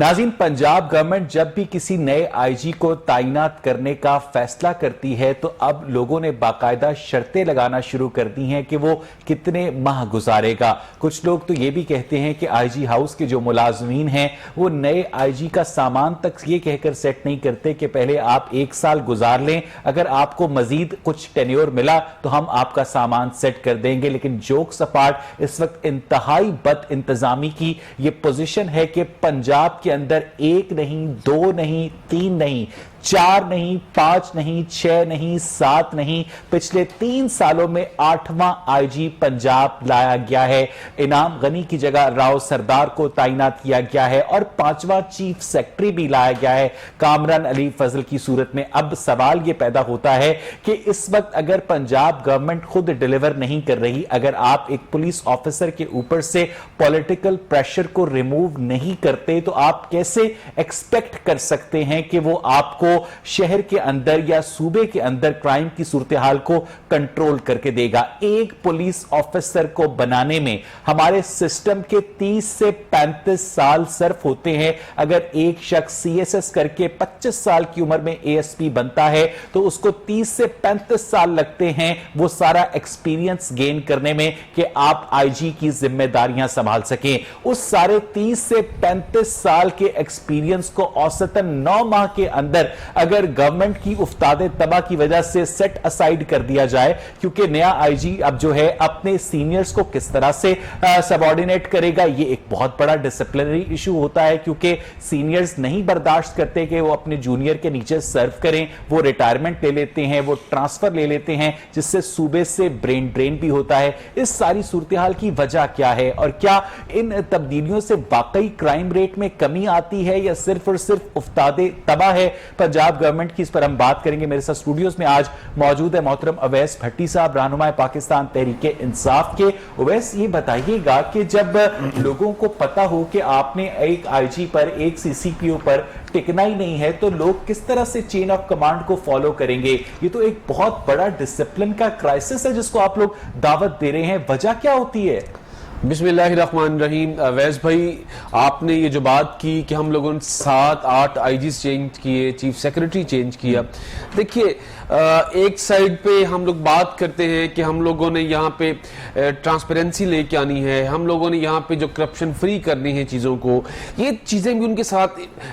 नाज़रीन, पंजाब गवर्नमेंट जब भी किसी नए आईजी को तैनात करने का फैसला करती है तो अब लोगों ने बाकायदा शर्तें लगाना शुरू कर दी हैं कि वो कितने माह गुजारेगा। कुछ लोग तो ये भी कहते हैं कि आईजी हाउस के जो मुलाजमीन हैं वो नए आईजी का सामान तक ये कहकर सेट नहीं करते कि पहले आप 1 साल गुजार लें, अगर आपको मजीद कुछ टेन्योर मिला तो हम आपका सामान सेट कर देंगे। लेकिन जोक्स अपार्ट, इस वक्त इंतहाई बद इंतजामी की ये पोजीशन है कि पंजाब के अंदर 1 नहीं, 2 नहीं, 3 नहीं, 4 नहीं, 5 नहीं, 6 नहीं, 7 नहीं, पिछले 3 सालों में 8वां आईजी पंजाब लाया गया है। इनाम गनी की जगह राव सरदार को तैनात किया गया है और 5वां चीफ सेक्रेटरी भी लाया गया है कामरान अली फजल की सूरत में। अब सवाल यह पैदा होता है कि इस वक्त अगर पंजाब गवर्नमेंट खुद डिलीवर नहीं कर रही, अगर आप एक पुलिस ऑफिसर के ऊपर से पॉलिटिकल प्रेशर को रिमूव नहीं करते, तो आप कैसे एक्सपेक्ट कर सकते हैं कि वो आपको शहर के अंदर या सूबे के अंदर क्राइम की सूरत हाल को कंट्रोल करके देगा। एक पुलिस ऑफिसर को बनाने में हमारे सिस्टम के 30 से 35 साल सर्फ होते हैं। अगर एक शख्स सीएसएस करके 25 साल की उम्र में एएसपी बनता है तो उसको 30 से 35 साल लगते हैं वो सारा एक्सपीरियंस गेन करने में कि आप आईजी की जिम्मेदारियां संभाल सकें। उस सारे 30 से 35 साल के एक्सपीरियंस को औसतन 9 माह के अंदर अगर गवर्नमेंट की उफ्तादे तबाह की वजह से सेट असाइड कर दिया जाए, क्योंकि नया आईजी अब जो है अपने सीनियर्स को किस तरह से सबऑर्डिनेट करेगा, ये एक बहुत बड़ा डिसिप्लिनरी इशू होता है, क्योंकि सीनियर्स नहीं बर्दाश्त करते कि वो अपने जूनियर के नीचे सर्व करें। वो रिटायरमेंट ले लेते हैं, वो ट्रांसफर ले लेते हैं, जिससे सूबे से ब्रेन ड्रेन भी होता है। इस सारी सूरत हाल की वजह क्या है और क्या इन तब्दीलियों से वाकई क्राइम रेट में कमी आती है या सिर्फ और सिर्फ उफ्तादे तबाह है पंजाब गवर्नमेंट की? इस पर हम बात करेंगे। मेरे साथ स्टूडियोज में आज मौजूद है मोहतरम अवैस भट्टी साहब, रहनुमाए पाकिस्तान तहरीक इंसाफ के। अवैस, ये बताइएगा कि जब लोगों को पता हो कि आपने एक आईजी पर, एक सीसीपीओ पर टिकना ही नहीं है, तो लोग किस तरह से चेन ऑफ कमांड को फॉलो करेंगे? ये तो एक बहुत बड़ा डिसिप्लिन का क्राइसिस है जिसको आप लोग दावत दे रहे हैं। वजह क्या होती है? बिस्मिल्लाहिर्रहमानिर्रहीम। अवैस भाई, आपने ये जो बात की कि हम लोगों ने 7-8 आईजी चेंज किए, चीफ सेक्रेटरी चेंज किया। देखिए, एक साइड पे हम लोग बात करते हैं कि हम लोगों ने यहाँ पे ट्रांसपेरेंसी लेके आनी है, हम लोगों ने यहाँ पे जो करप्शन फ्री करनी है चीज़ों को, ये चीज़ें भी उनके साथ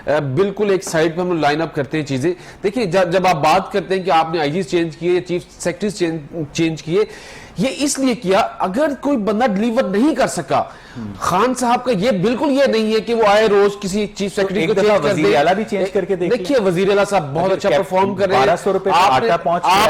बिल्कुल एक साइड पे हम लोग लाइन अप करते हैं चीज़ें। देखिए, जब आप बात करते हैं कि आपने आईजी चेंज किए, चीफ सेक्रेटरी चेंज किए, ये इसलिए किया अगर कोई बंदा डिलीवर नहीं कर सका। खान साहब का ये बिल्कुल ये नहीं है कि वो आए रोज किसी चीफ सेक्रेटरी को चेंज कर दे। आला भी चेंज करके देखिए, वजीर आला साहब बहुत अच्छा परफॉर्म कर रहे हैं। 1200 रुपए आटा पहुंच रहा है।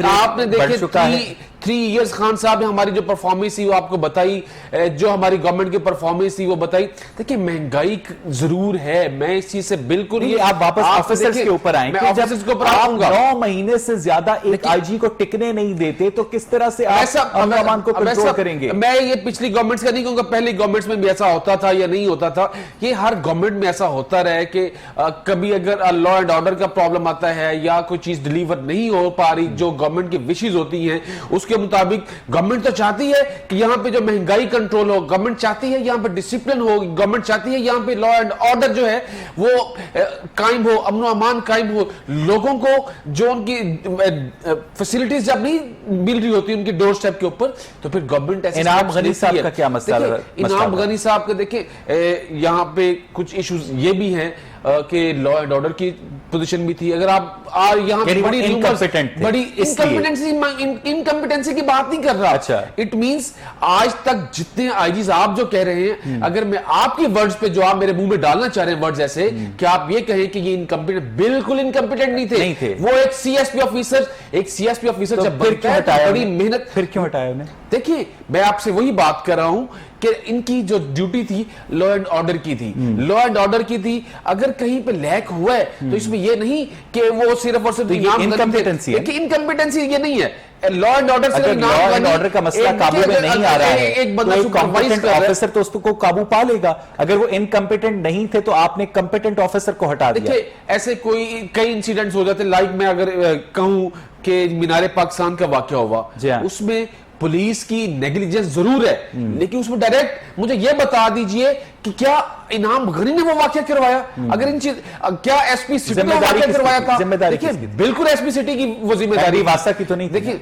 आपने देखे 3 इयर्स खान साहब ने हमारी जो परफॉर्मेंस थी वो आपको बताई, जो हमारी गवर्नमेंट की परफॉर्मेंस थी वो बताई। देखिए, महंगाई जरूर है, मैं इस चीज से बिल्कुल ये आप वापस ऑफिसर्स के ऊपर आएंगे। मैं ऑफिसर्स के ऊपर आऊंगा। 9 महीने से ज्यादा एक आईजी को टिकने नहीं देते तो किस तरह से आप को कंट्रोल करेंगे? मैं ये पिछली गवर्नमेंट्स का नहीं कहूंगा, पहली गवर्नमेंट्स में भी ऐसा होता था या नहीं होता था। ये हर गवर्नमेंट में ऐसा होता रहा कि कभी अगर लॉ एंड ऑर्डर का प्रॉब्लम आता है या कोई चीज डिलीवर नहीं हो पा रही, जो गवर्नमेंट की विशेष होती हैं उसके मुताबिक गवर्नमेंट तो चाहती है कि यहां पे जो महंगाई कंट्रोल हो, गवर्नमेंट चाहती है यहां पे डिसिप्लिन हो, गवर्नमेंट चाहती है यहां पे लॉ एंड ऑर्डर जो है वो कायम हो, अमन अमान कायम हो। लोगों को जो उनकी फैसिलिटीज जब नहीं मिल रही होती उनके डोर स्टेप के ऊपर, तो फिर गवर्नमेंट ऐसे इनाम गनी साहब का क्या मसला है? इनाम गनी साहब का देखिए, यहां पे कुछ इश्यूज ये भी हैं कि लॉ एंड ऑर्डर की पोजीशन भी थी। अगर आप यहाँ बड़ी इनकम्पिटेंसी की बात नहीं कर रहा। अच्छा, इट मींस आज तक जितने आईजीज आप जो कह रहे हैं, अगर मैं आपकी वर्ड्स पे जो आप मेरे मुंह में डालना चाह रहे हैं वर्ड्स ऐसे कि आप ये कहें कि ये इनकम्पिटेंट, बिल्कुल इनकम्पिटेंट नहीं थे। वो एक सीएसपी ऑफिसर तो जब बनता है बड़ी मेहनत, फिर क्यों हटाया उन्हें? देखिए, मैं आपसे वही बात कर रहा हूं कि इनकी जो ड्यूटी थी लॉ एंड ऑर्डर की थी, लॉ एंड ऑर्डर की थी। अगर कहीं पे लैक हुआ है तो इसमें ये नहीं कि वो सिर्फ और सिर्फ इनकम्पिटेंसी है। इनकम्पिटेंसी ये नहीं है। लॉ एंड ऑर्डर से लॉ एंड ऑर्डर का मसला काबू में नहीं आ रहा है, एक बंदा कॉम्पिटेंट ऑफिसर तो उसको काबू पा लेगा। अगर वो इनकम्पिटेंट नहीं थे तो आपने कॉम्पिटेंट ऑफिसर को हटा दिया। देखिए, ऐसे कई इंसिडेंट्स हो जाते, लाइक मैं अगर कहूं कि मीनारे पाकिस्तान का वाकया हुआ, उसमें पुलिस की नेग्लिजेंस जरूर है, लेकिन उसमें डायरेक्ट मुझे यह बता दीजिए कि क्या इनाम गनी ने वो वाकया करवाया? अगर इन चीज क्या एसपी सिटी ने वाकया करवाया था? देखिए बिल्कुल एसपी सिटी की वो जिम्मेदारी वासा की तो नहीं। देखिए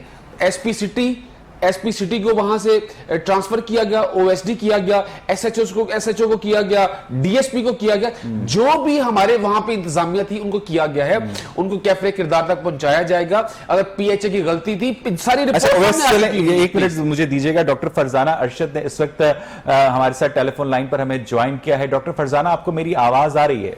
एसपी सिटी को वहां से ट्रांसफर किया गया, ओएसडी किया गया, एसएचओ को किया गया, डीएसपी को किया गया, जो भी हमारे वहां पे इंतजामिया थी उनको किया गया है, उनको कैफरे किरदार तक पहुंचाया जाएगा। अगर पीएचए की गलती थी सारी रिपोर्ट। एक मिनट मुझे दीजिएगा, डॉक्टर फरजाना अरशद ने इस वक्त हमारे साथ टेलीफोन लाइन पर हमें ज्वाइन किया है। डॉक्टर फरजाना, आपको मेरी आवाज आ रही है?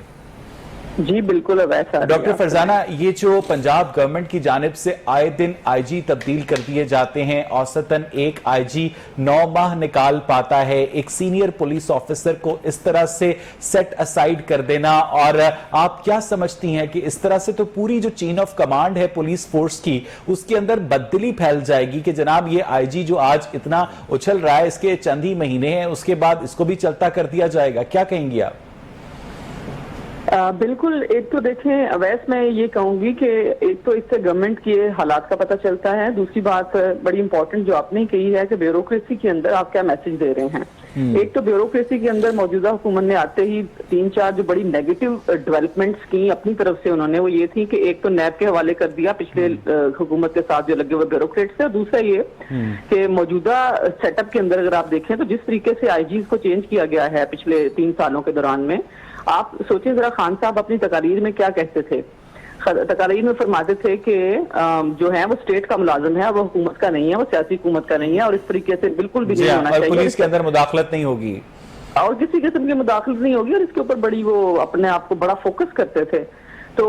जी बिल्कुल वैसा। डॉक्टर फरजाना, ये जो पंजाब गवर्नमेंट की जानिब से आए दिन आईजी तब्दील कर दिए जाते हैं, औसतन एक आईजी 9 माह निकाल पाता है, एक सीनियर पुलिस ऑफिसर को इस तरह से सेट असाइड कर देना, और आप क्या समझती हैं कि इस तरह से तो पूरी जो चेन ऑफ कमांड है पुलिस फोर्स की, उसके अंदर बददिली फैल जाएगी कि जनाब ये आईजी जो आज इतना उछल रहा है, इसके चंद ही महीने हैं, उसके बाद इसको भी चलता कर दिया जाएगा। क्या कहेंगी आप? बिल्कुल। एक तो देखें अवैस, मैं ये कहूंगी कि एक तो इससे गवर्नमेंट के हालात का पता चलता है, दूसरी बात बड़ी इंपॉर्टेंट जो आपने कही है कि ब्यूरोक्रेसी के अंदर आप क्या मैसेज दे रहे हैं। एक तो ब्यूरोक्रेसी के अंदर मौजूदा हुकूमत ने आते ही 3-4 जो बड़ी नेगेटिव डेवलपमेंट्स की अपनी तरफ से उन्होंने, वो ये थी कि एक तो नैब के हवाले कर दिया पिछले हुकूमत के साथ जो लगे हुए ब्यूरोक्रेट्स थे, और दूसरा ये कि मौजूदा सेटअप के अंदर अगर आप देखें तो जिस तरीके से आईजीज को चेंज किया गया है पिछले 3 सालों के दौरान में, आप सोचिए जरा, खान साहब अपनी तकारीर में क्या कहते थे? तकारीर में फरमाते थे कि जो है वो स्टेट का मुलाजिम है, वो हुकूमत का नहीं है, वो सियासी हुकूमत का नहीं है, और इस तरीके से बिल्कुल भी नहीं होना चाहिए। पुलिस के अंदर मुदाखलत नहीं होगी और किसी किस्म की मुदाखलत नहीं होगी, और इसके ऊपर बड़ी वो अपने आप को बड़ा फोकस करते थे। तो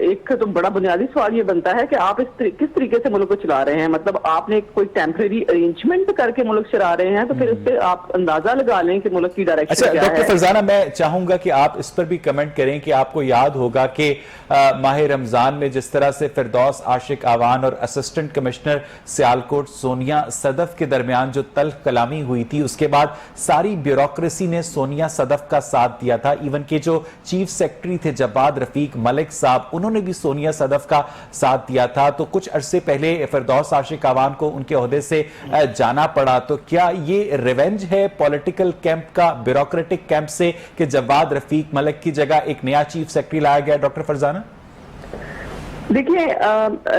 एक तो बड़ा बुनियादी सवाल ये बनता है कि आप किस तरीके से मुल्क को चला रहे हैं। मतलब आपने कोई टेम्परेरी अरेंजमेंट करके मुल्क चला रहे हैं, तो फिर उससे आप अंदाजा लगा लें कि मुल्क की डायरेक्शन क्या है। डॉक्टर फरजाना, मैं चाहूंगा कि आप इस पर भी कमेंट करें कि आपको याद होगा कि माह रमजान में जिस तरह से फिरदौस आशिक आवान और असिस्टेंट कमिश्नर सियालकोट सोनिया सदफ के दरमियान जो तल्ख कलामी हुई थी, उसके बाद सारी ब्यूरोक्रेसी ने सोनिया सदफ का साथ दिया था। इवन के जो चीफ सेक्रेटरी थे जवाद रफीक मलिक साहब, उन्होंने भी सोनिया सदफ का साथ दिया था। तो कुछ अरसे पहले फिरदौस आशिक आवान को उनके ओहदे से जाना पड़ा। तो क्या ये रिवेंज है पॉलिटिकल कैंप का ब्यूरोक्रेटिक कैंप से कि जवाद रफीक मलिक की जगह एक नया चीफ सेक्रेटरी लाया गया? डॉक्टर फरजाना, देखिए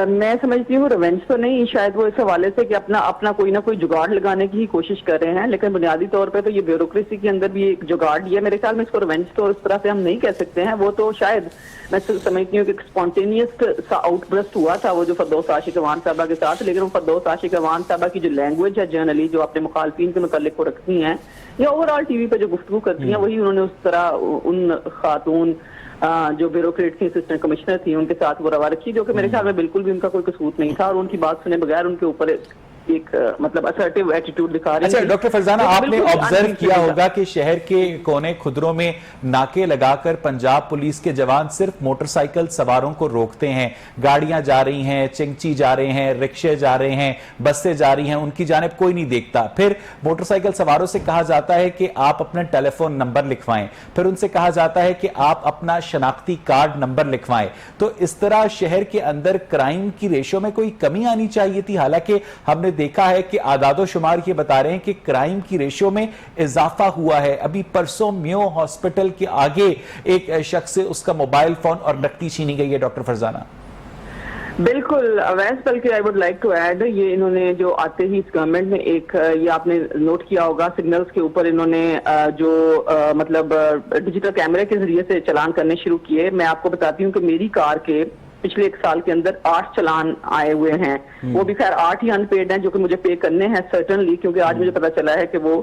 मैं समझती हूँ रिवेंज तो नहीं, शायद वो इस हवाले से कि अपना कोई ना कोई जुगाड़ लगाने की ही कोशिश कर रहे हैं, लेकिन बुनियादी तौर पे तो ये ब्यूरोक्रेसी के अंदर भी एक जुगाड़ है। मेरे ख्याल में इसको रिवेंज तो इस तरह से हम नहीं कह सकते हैं। वो तो शायद मैं समझती हूँ कि स्पॉन्टेनियस सा आउटब्रस्ट हुआ था वो जो फिरदौस आशिक अवान साहबा के साथ, लेकिन वो फिरदौस आशिक अवान साहबा की जो लैंग्वेज है जनरली जो अपने मुखालफिन के मुतालिक को रखती हैं या ओवरऑल टीवी पे जो गुफ्तगू करती हैं, वही उन्होंने उस तरह उन खातून जो ब्यूरोक्रेट थी, असिस्टेंट कमिश्नर थी, उनके साथ वो रवा रखी, जो कि मेरे ख्याल में बिल्कुल भी उनका कोई कसूर नहीं था, और उनकी बात सुने बगैर उनके ऊपर एक मतलब असर्टिव एटीट्यूड दिखा रही है। अच्छा डॉक्टर फरजाना, आपने ऑब्जर्व किया होगा कि शहर के कोने खुदरों में नाके लगाकर पंजाब पुलिस के जवान सिर्फ मोटरसाइकिल सवारों को रोकते हैं। गाड़ियां जा रही हैं, चिंगची जा रहे हैं, रिक्शे जा रहे हैं, बसें जा रही हैं, उनकी जानिब कोई नहीं देखता। फिर मोटरसाइकिल सवारों से कहा जाता है कि आप अपना टेलीफोन नंबर लिखवाएं, फिर उनसे कहा जाता है कि आप अपना शनाख्ती कार्ड नंबर लिखवाएं। तो इस तरह शहर के अंदर क्राइम की रेशो में कोई कमी आनी चाहिए थी। हालांकि हमने देखा है कि आदादो शुमार ये बता रहे हैं कि क्राइम की रेशियो में इजाफा हुआ है। अभी परसों मियो हॉस्पिटल के आगे एक शख्स से उसका मोबाइल फोन और नकदी छीनी गई है। डॉक्टर फरजाना, बिल्कुल अवैस, बल्कि I would like to add, ये इन्होंने जो आते ही इस गवर्नमेंट में एक ये आपने नोट किया होगा, सिग्नल्स के ऊपर इन्होंने जो मतलब डिजिटल कैमरे के जरिए से चलान करने शुरू किए। मैं आपको बताती हूँ कि मेरी कार के पिछले 1 साल के अंदर 8 चलान आए हुए हैं। वो भी खैर 8 ही अनपेड हैं जो कि मुझे पे करने हैं सर्टनली, क्योंकि आज मुझे पता चला है कि वो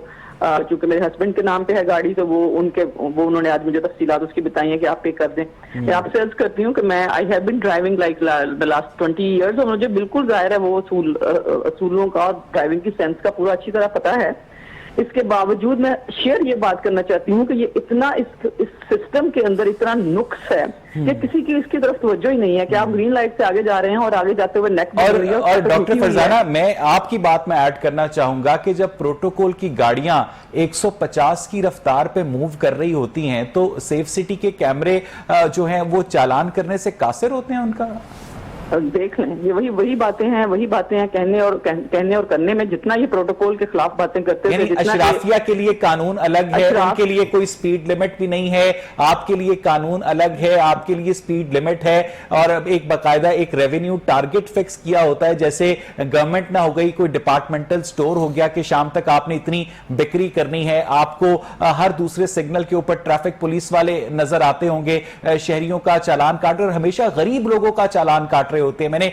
चूंकि मेरे हस्बैंड के नाम पे है गाड़ी, तो वो उन्होंने आज मुझे तफसीलात उसकी बताई है कि आप पे कर दें। मैं आपसे अर्ज करती हूँ कि मैं I have been driving like the last 20 years, और मुझे बिल्कुल जाहिर है वो असूलों का ड्राइविंग की सेंस का पूरा अच्छी तरह पता है। इसके बावजूद मैं शेयर ये बात करना चाहती हूँ कि ये इतना इस सिस्टम के अंदर इतना नुक्स है कि किसी की इसकी तरफ तवज्जो ही नहीं है कि आप ग्रीन लाइट से आगे जा रहे हैं और आगे जाते हुए नेक और डॉक्टर फरजाना, मैं आपकी बात में ऐड करना चाहूंगा कि जब प्रोटोकॉल की गाड़ियां 150 की रफ्तार पे मूव कर रही होती हैं तो सेफ सिटी के कैमरे जो हैं वो चालान करने से कासिर होते हैं उनका। देख लें, ये वही बातें हैं कहने और करने में। जितना ये प्रोटोकॉल के खिलाफ बातें करते थे, जितना अशराफिया के लिए कानून अलग है, उनके लिए कोई स्पीड लिमिट भी नहीं है, आपके लिए कानून अलग है, आपके लिए स्पीड लिमिट है, और एक बाकायदा एक रेवेन्यू टारगेट फिक्स किया होता है। जैसे गवर्नमेंट ना हो गई कोई डिपार्टमेंटल स्टोर हो गया कि शाम तक आपने इतनी बिक्री करनी है, आपको हर दूसरे सिग्नल के ऊपर ट्रैफिक पुलिस वाले नजर आते होंगे, शहरियों का चालान काट रहे, और हमेशा गरीब लोगों का चालान काट रहे होते हैं। मैंने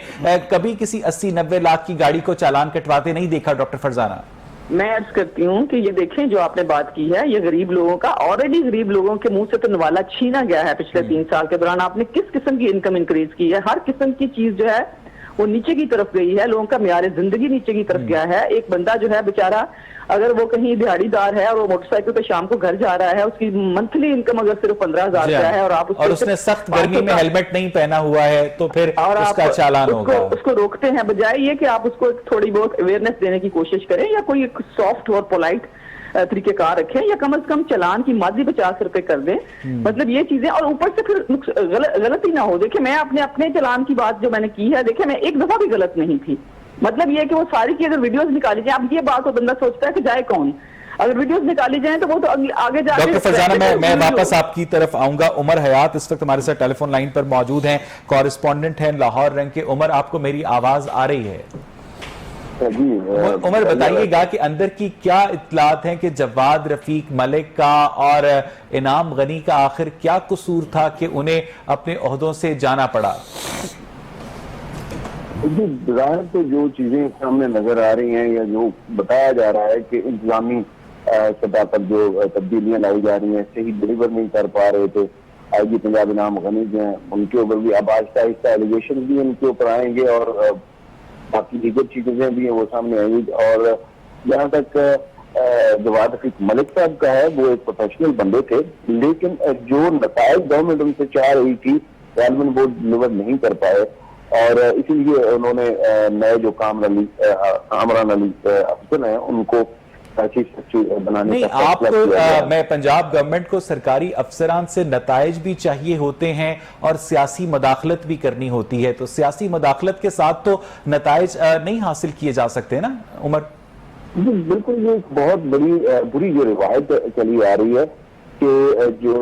कभी किसी 80-90 लाख की गाड़ी को चालान कटवाते नहीं देखा। डॉक्टर फरजाना, मैं अर्ज करती हूँ कि ये देखें, जो आपने बात की है, ये गरीब लोगों का, ऑलरेडी गरीब लोगों के मुंह से तो नवाला छीना गया है पिछले 3 साल के दौरान। आपने किस किस्म की इनकम इंक्रीज की है? हर किस्म की चीज जो है वो नीचे की तरफ गई है, लोगों का म्यार जिंदगी नीचे की तरफ गया है। एक बंदा जो है बेचारा, अगर वो कहीं दिहाड़ीदार है और वो मोटरसाइकिल पे शाम को घर जा रहा है, उसकी मंथली इनकम अगर सिर्फ 15,000 रुपया है, और उसने सख्त गर्मी में हेलमेट नहीं पहना हुआ है, तो फिर उसका चालान होगा। उसको रोकते हैं, बजाय ये कि आप उसको थोड़ी बहुत अवेयरनेस देने की कोशिश करें, या कोई सॉफ्ट और पोलाइट तरीकेकार रखें, या कम से कम चालान की मादी 50 रुपए कर दें। मतलब ये चीजें, और ऊपर से फिर गलती ना हो। देखिए, मैं अपने चालान की बात जो मैंने की है, देखिए मैं एक दफा भी गलत नहीं थी। मतलब ये कि वो सारी की अगर वीडियोस निकाली जाए, अब ये बात हो, बंदा सोचता है कि जाए कौन, अगर वीडियोस निकाली जाए तो वो तो आगे जाके। डॉक्टर फरजाना, मैं वापस आपकी तरफ आऊंगा। उमर हयात इस वक्त हमारे साथ टेलीफोन लाइन पर मौजूद हैं, कॉरेस्पॉन्डेंट हैं लाहौर रंग के। उमर, आपको मेरी आवाज आ रही है? उमर, बताइएगा कि अंदर की क्या इत्तलात हैं कि जवाद रफीक मलिक का और इनाम गनी का आखिर क्या कसूर था कि उन्हें अपने ओहदों से जाना पड़ा? जाहिर तो जो चीजें सामने नजर आ रही हैं, या जो बताया जा रहा है कि इंतजामी सतह पर जो तब्दीलियां लाई जा रही हैं, सही डिलीवर नहीं कर पा रहे थे। आईजी पंजाब इनाम गनी जो हैं, उनके ऊपर भी अब आहिस्ता आहिस्ता एलिगेशन भी उनके ऊपर आएंगे, और बाकी दीगर चीजें भी हैं वो सामने आएंगी। और जहाँ तक जवाद रफीक मलिक साहब का है, वो एक प्रोफेशनल बंदे थे, लेकिन जो नतायज गवर्नमेंट उनसे चाह रही थी, रेलवेंट बोर्ड डिलीवर नहीं कर पाए, और इसीलिए उन्होंने नए जो कामरान अली अफसर हैं, उनको बनाने नहीं, आपको मैं पंजाब गवर्नमेंट को सरकारी अफसरान से नताइज भी चाहिए होते हैं और सियासी मदाखलत भी करनी होती है, तो सियासी मदाखलत के साथ तो नताइज नहीं हासिल किए जा सकते ना उमर? बिल्कुल, ये बहुत बुरी जो रिवायत चली आ रही है कि जो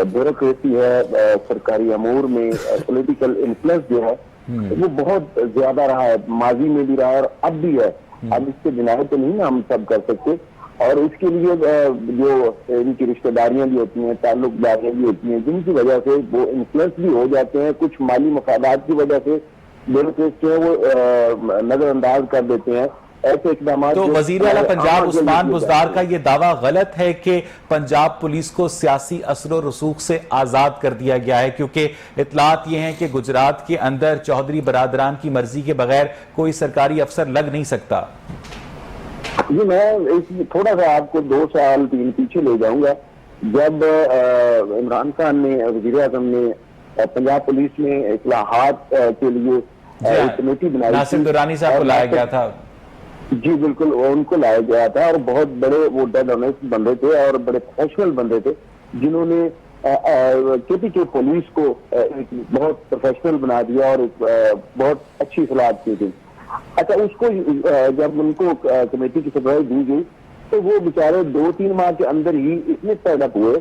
ब्यूरोक्रेसी है सरकारी अमूर में, पॉलिटिकल इन्फ्लुएंस जो है वो बहुत ज्यादा रहा है, माजी में भी रहा है और अब भी है। अब इसके बिना तो नहीं ना हम सब कर सकते, और इसके लिए जो इनकी रिश्तेदारियां भी होती हैं, ताल्लुकदारियां भी होती हैं, जिनकी वजह से वो इन्फ्लुएंस भी हो जाते हैं। कुछ माली मफादात की वजह से ब्यूरोक्रेट जो है वो नजरअंदाज कर देते हैं ऐसे इकदाम। तो वजीर आला पंजाब उस्मान बुज़दार का यह दावा गलत है कि पंजाब पुलिस को सियासी असर और रसूख से आजाद कर दिया गया है, क्योंकि इतलात ये हैं कि गुजरात के अंदर चौधरी बरादरान की मर्जी के बगैर कोई सरकारी अफसर लग नहीं सकता। जी, मैं थोड़ा सा आपको 2 साल 3 पीछे ले जाऊंगा, जब इमरान खान ने, वजीर आज़म ने पंजाब पुलिस में इस्लाहात के लिए कमेटी बनाई, नासिर दुरानी साहब को लाया गया था। जी बिल्कुल, उनको लाया गया था, और बहुत बड़े वो डेड ऑनेस्ट बंदे थे और बड़े प्रोफेशनल बंदे थे, जिन्होंने के पुलिस को एक बहुत प्रोफेशनल बना दिया और एक बहुत अच्छी सलाह की थी। अच्छा, उसको जब उनको कमेटी की सरबराही दी गई तो वो बेचारे 2-3 माह के अंदर ही इतने पैडअप हुए,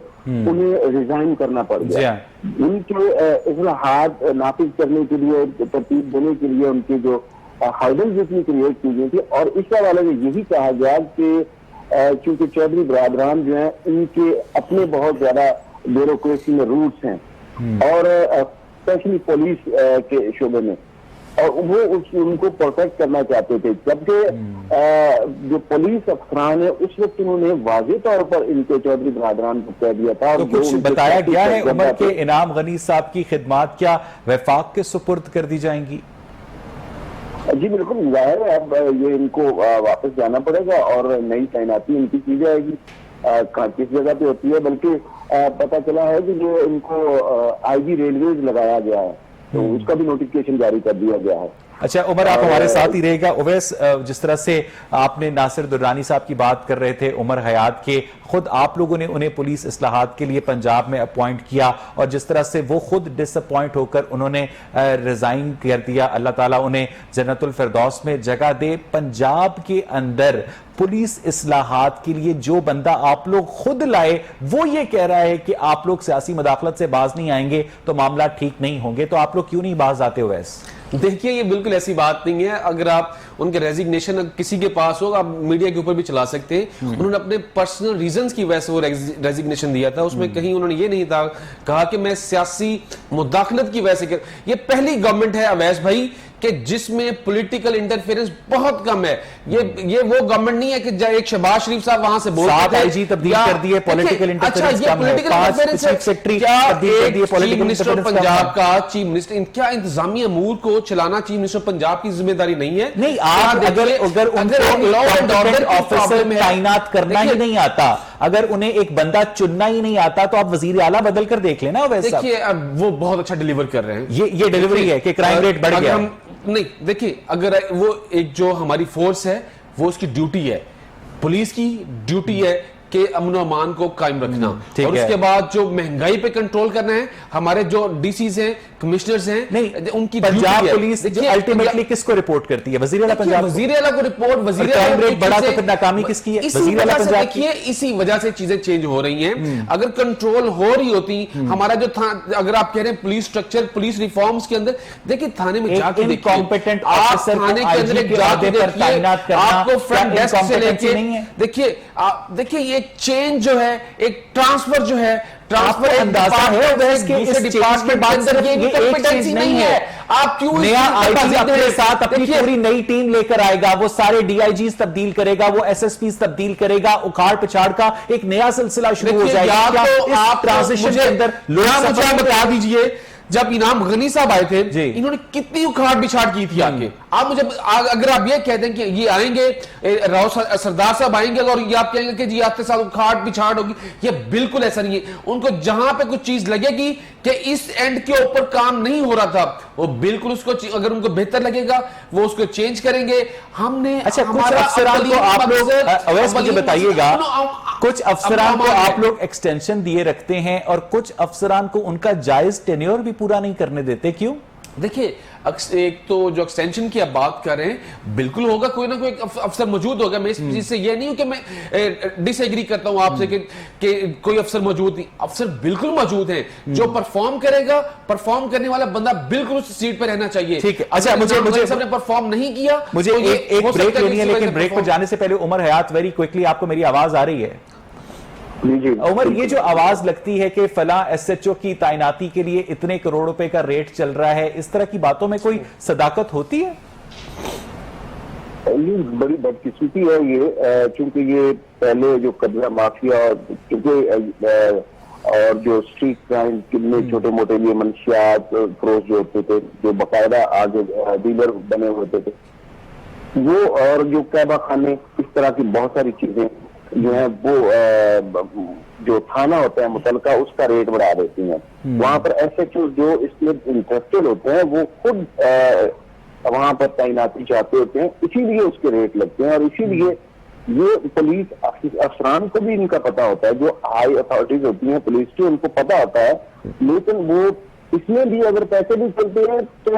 उन्हें रिजाइन करना पड़ गया। उनके इस्लाहात नाफिज करने के लिए, तरतीब देने के लिए उनके जो हाइडल जितनी क्रिएट की गई थी, और इस वाले में यही कहा गया कि क्योंकि चौधरी बरादरान जो है इनके अपने बहुत ज्यादा ब्यूरोक्रेसी में रूट्स हैं, और स्पेशली पुलिस के शोबे में, और वो उनको प्रोटेक्ट करना चाहते थे। जबकि जो पुलिस अफसरान है उस वक्त उन्होंने वाज़ेह तौर पर इनके चौधरी बरादरान को कह दिया था। तो कुछ बताया गया है उमर के इनाम गनी साहब की खिदमात क्या वफाक के सुपुर्द कर दी जाएंगी? जी बिल्कुल, जाहिर है अब ये इनको वापस जाना पड़ेगा और नई तैनाती इनकी की जाएगी। किस जगह पे होती है, बल्कि पता चला है कि जो इनको आईजी रेलवेज लगाया गया है, तो उसका भी नोटिफिकेशन जारी कर दिया गया है। अच्छा उमर, आप हमारे साथ ही रहेगा। उवैस, जिस तरह से आपने नासिर दुर्रानी साहब की बात कर रहे थे, उमर हयात के, खुद आप लोगों ने उन्हें पुलिस इस्लाहात के लिए पंजाब में अपॉइंट किया और जिस तरह से वो खुद डिसअपॉइंट होकर उन्होंने रिजाइन कर दिया, अल्लाह ताला उन्हें जन्नतुल फिरदौस में जगह दे। पंजाब के अंदर पुलिस इस्लाहात के लिए जो बंदा आप लोग खुद लाए वो ये कह रहा है कि आप लोग सियासी मुदाखलत से बाज नहीं आएंगे तो मामला ठीक नहीं होंगे, तो आप लोग क्यों नहीं बाज आते? वैस देखिए, ये बिल्कुल ऐसी बात नहीं है। अगर आप उनके रेजिग्नेशन किसी के पास हो, आप मीडिया के ऊपर भी चला सकते हैं। उन्होंने अपने पर्सनल रीजंस की वजह से वो रेजिग्नेशन दिया था। उसमें कहीं उन्होंने ये नहीं था कहा कि मैं सियासी मुदाखलत की वजह से। ये पहली गवर्नमेंट है अवैस भाई कि जिसमें पॉलिटिकल इंटरफेरेंस बहुत कम है। ये वो गवर्नमेंट नहीं है कि एक शहबाज शरीफ साहब वहां से बोलते थे, आईजी तब्दील कर दिए, पॉलिटिकल इंटरफेरेंस कम है, 5 चीफ सेक्रेटरी तब्दील कर दिए, पॉलिटिकल इंटरफेरेंस पंजाब का चीफ मिनिस्टर, क्या इंतजामी अमूर को चलाना चीफ मिनिस्टर पंजाब की जिम्मेदारी नहीं है? नहीं, आप अगर उनको लॉ एंड ऑर्डर ऑफिसर तैनात करना ही नहीं आता, अगर उन्हें एक बंदा चुनना ही नहीं आता, तो आप वजीर आला बदल कर देख लेना। देखिए, अब वो बहुत अच्छा डिलीवर कर रहे हैं। ये डिलीवरी है कि क्राइम रेट बढ़ गया। नहीं, देखिए, अगर वो एक जो हमारी फोर्स है वो उसकी ड्यूटी है, पुलिस की ड्यूटी है कि अमन और अमान को कायम रखना, और उसके बाद जो महंगाई पे कंट्रोल करना है, हमारे जो डीसीज हैं, कमिश्नर्स हैं, नहीं, उनकी पंजाब पुलिस अल्टीमेटली किसको रिपोर्ट करती है? वजीर आला पंजाब। वजीर आला को रिपोर्ट, वजीर आला रेट बढ़ा तो फिर नाकामी किसकी है? वजीर आला पंजाब। देखिए, इसी वजह से चीजें चेंज हो रही हैं। अगर कंट्रोल हो रही होती, हमारा जो था, अगर आप कह रहे हैं पुलिस स्ट्रक्चर, पुलिस रिफॉर्म्स के अंदर, देखिए थाने में जाके देखिए, इनकॉम्पिटेंट आप थाने के अंदर जाके देखिए, आपको फ्रंट डेस्क से लेके देखिए ये चेंज जो है, एक ट्रांसफर जो है, ट्रांसफर अंदाजा है वैसे के इस डिपार्टमेंट के अंदर ये कंपिटेंसी नहीं है। आप क्यों नया आईजी अपने साथ अपनी पूरी नई टीम लेकर आएगा, वो सारे डीआईजीज तब्दील करेगा, वो एसएसपी तब्दील करेगा, उखाड़ पिछाड़ का एक नया सिलसिला शुरू हो जाएगा। आप ट्रांजिशन के अंदर मुझे बता दीजिए, जब इनाम गनी साहब आए थे, इन्होंने कितनी उखाड़ बिछाड़ की थी आके। आप मुझे अगर आप ये कहते हैं कि ये आएंगे, राव सरदार साहब आएंगे और ये आप कहेंगे कि जी आपके साथ उखाड़ बिछाड़ होगी, ये बिल्कुल ऐसा नहीं है। उनको जहां पे कुछ चीज लगेगी कि इस एंड के ऊपर काम नहीं हो रहा था, वो बिल्कुल उसको, अगर उनको बेहतर लगेगा वो उसको चेंज करेंगे। हमने अच्छा, कुछ अफसरान को आप लोग अवैस मुझे बताइएगा, कुछ अफसरान को आप लोग एक्सटेंशन दिए रखते हैं और कुछ अफसरान को उनका जायज टेन्योर भी पूरा नहीं करने देते, क्यों? देखिए, एक तो जो एक्सटेंशन की आप बात कर रहे हैं, बिल्कुल होगा, कोई ना कोई अफसर मौजूद होगा। मैं इस चीज से ये नहीं हूं कि मैं डिसएग्री करता हूं आपसे कि कोई अफसर मौजूद नहीं, अफसर बिल्कुल मौजूद हैं। जो परफॉर्म करेगा, परफॉर्म करने वाला बंदा बिल्कुल उस सीट पर रहना चाहिए। ठीक है। अच्छा, मुझे सबने परफॉर्म नहीं किया, मुझे एक ब्रेक लेनी है, लेकिन ब्रेक पर जाने से पहले उमर हयात, वेरी क्विकली, आपको मेरी आवाज आ रही है? उमर, ये जो आवाज लगती है कि फला एसएचओ की तैनाती के लिए इतने करोड़ रुपए का रेट चल रहा है, इस तरह की बातों में कोई सदाकत होती है? ये बड़ी बदकिस्मती है ये, क्योंकि ये पहले जो कब्जा माफिया और जो स्ट्रीट क्राइम में छोटे मोटे ये मंशियात फरोश जो होते थे, जो बाकायदा आगे डीलर बने होते थे, वो और जो कैबा खाने, इस तरह की बहुत सारी चीजें जो है वो जो थाना होता है मुतलका, उसका रेट बढ़ा देती हैं। वहां पर एसएचओ जो इसमें इंटरेस्टेड होते हैं वो खुद वहां पर तैनाती चाहते होते हैं, इसीलिए उसके रेट लगते हैं। और इसीलिए ये पुलिस अफसरान को भी इनका पता होता है, जो हाई अथॉरिटीज होती हैं पुलिस की, उनको पता होता है। लेकिन वो इसमें भी अगर पैसे भी चलते हैं तो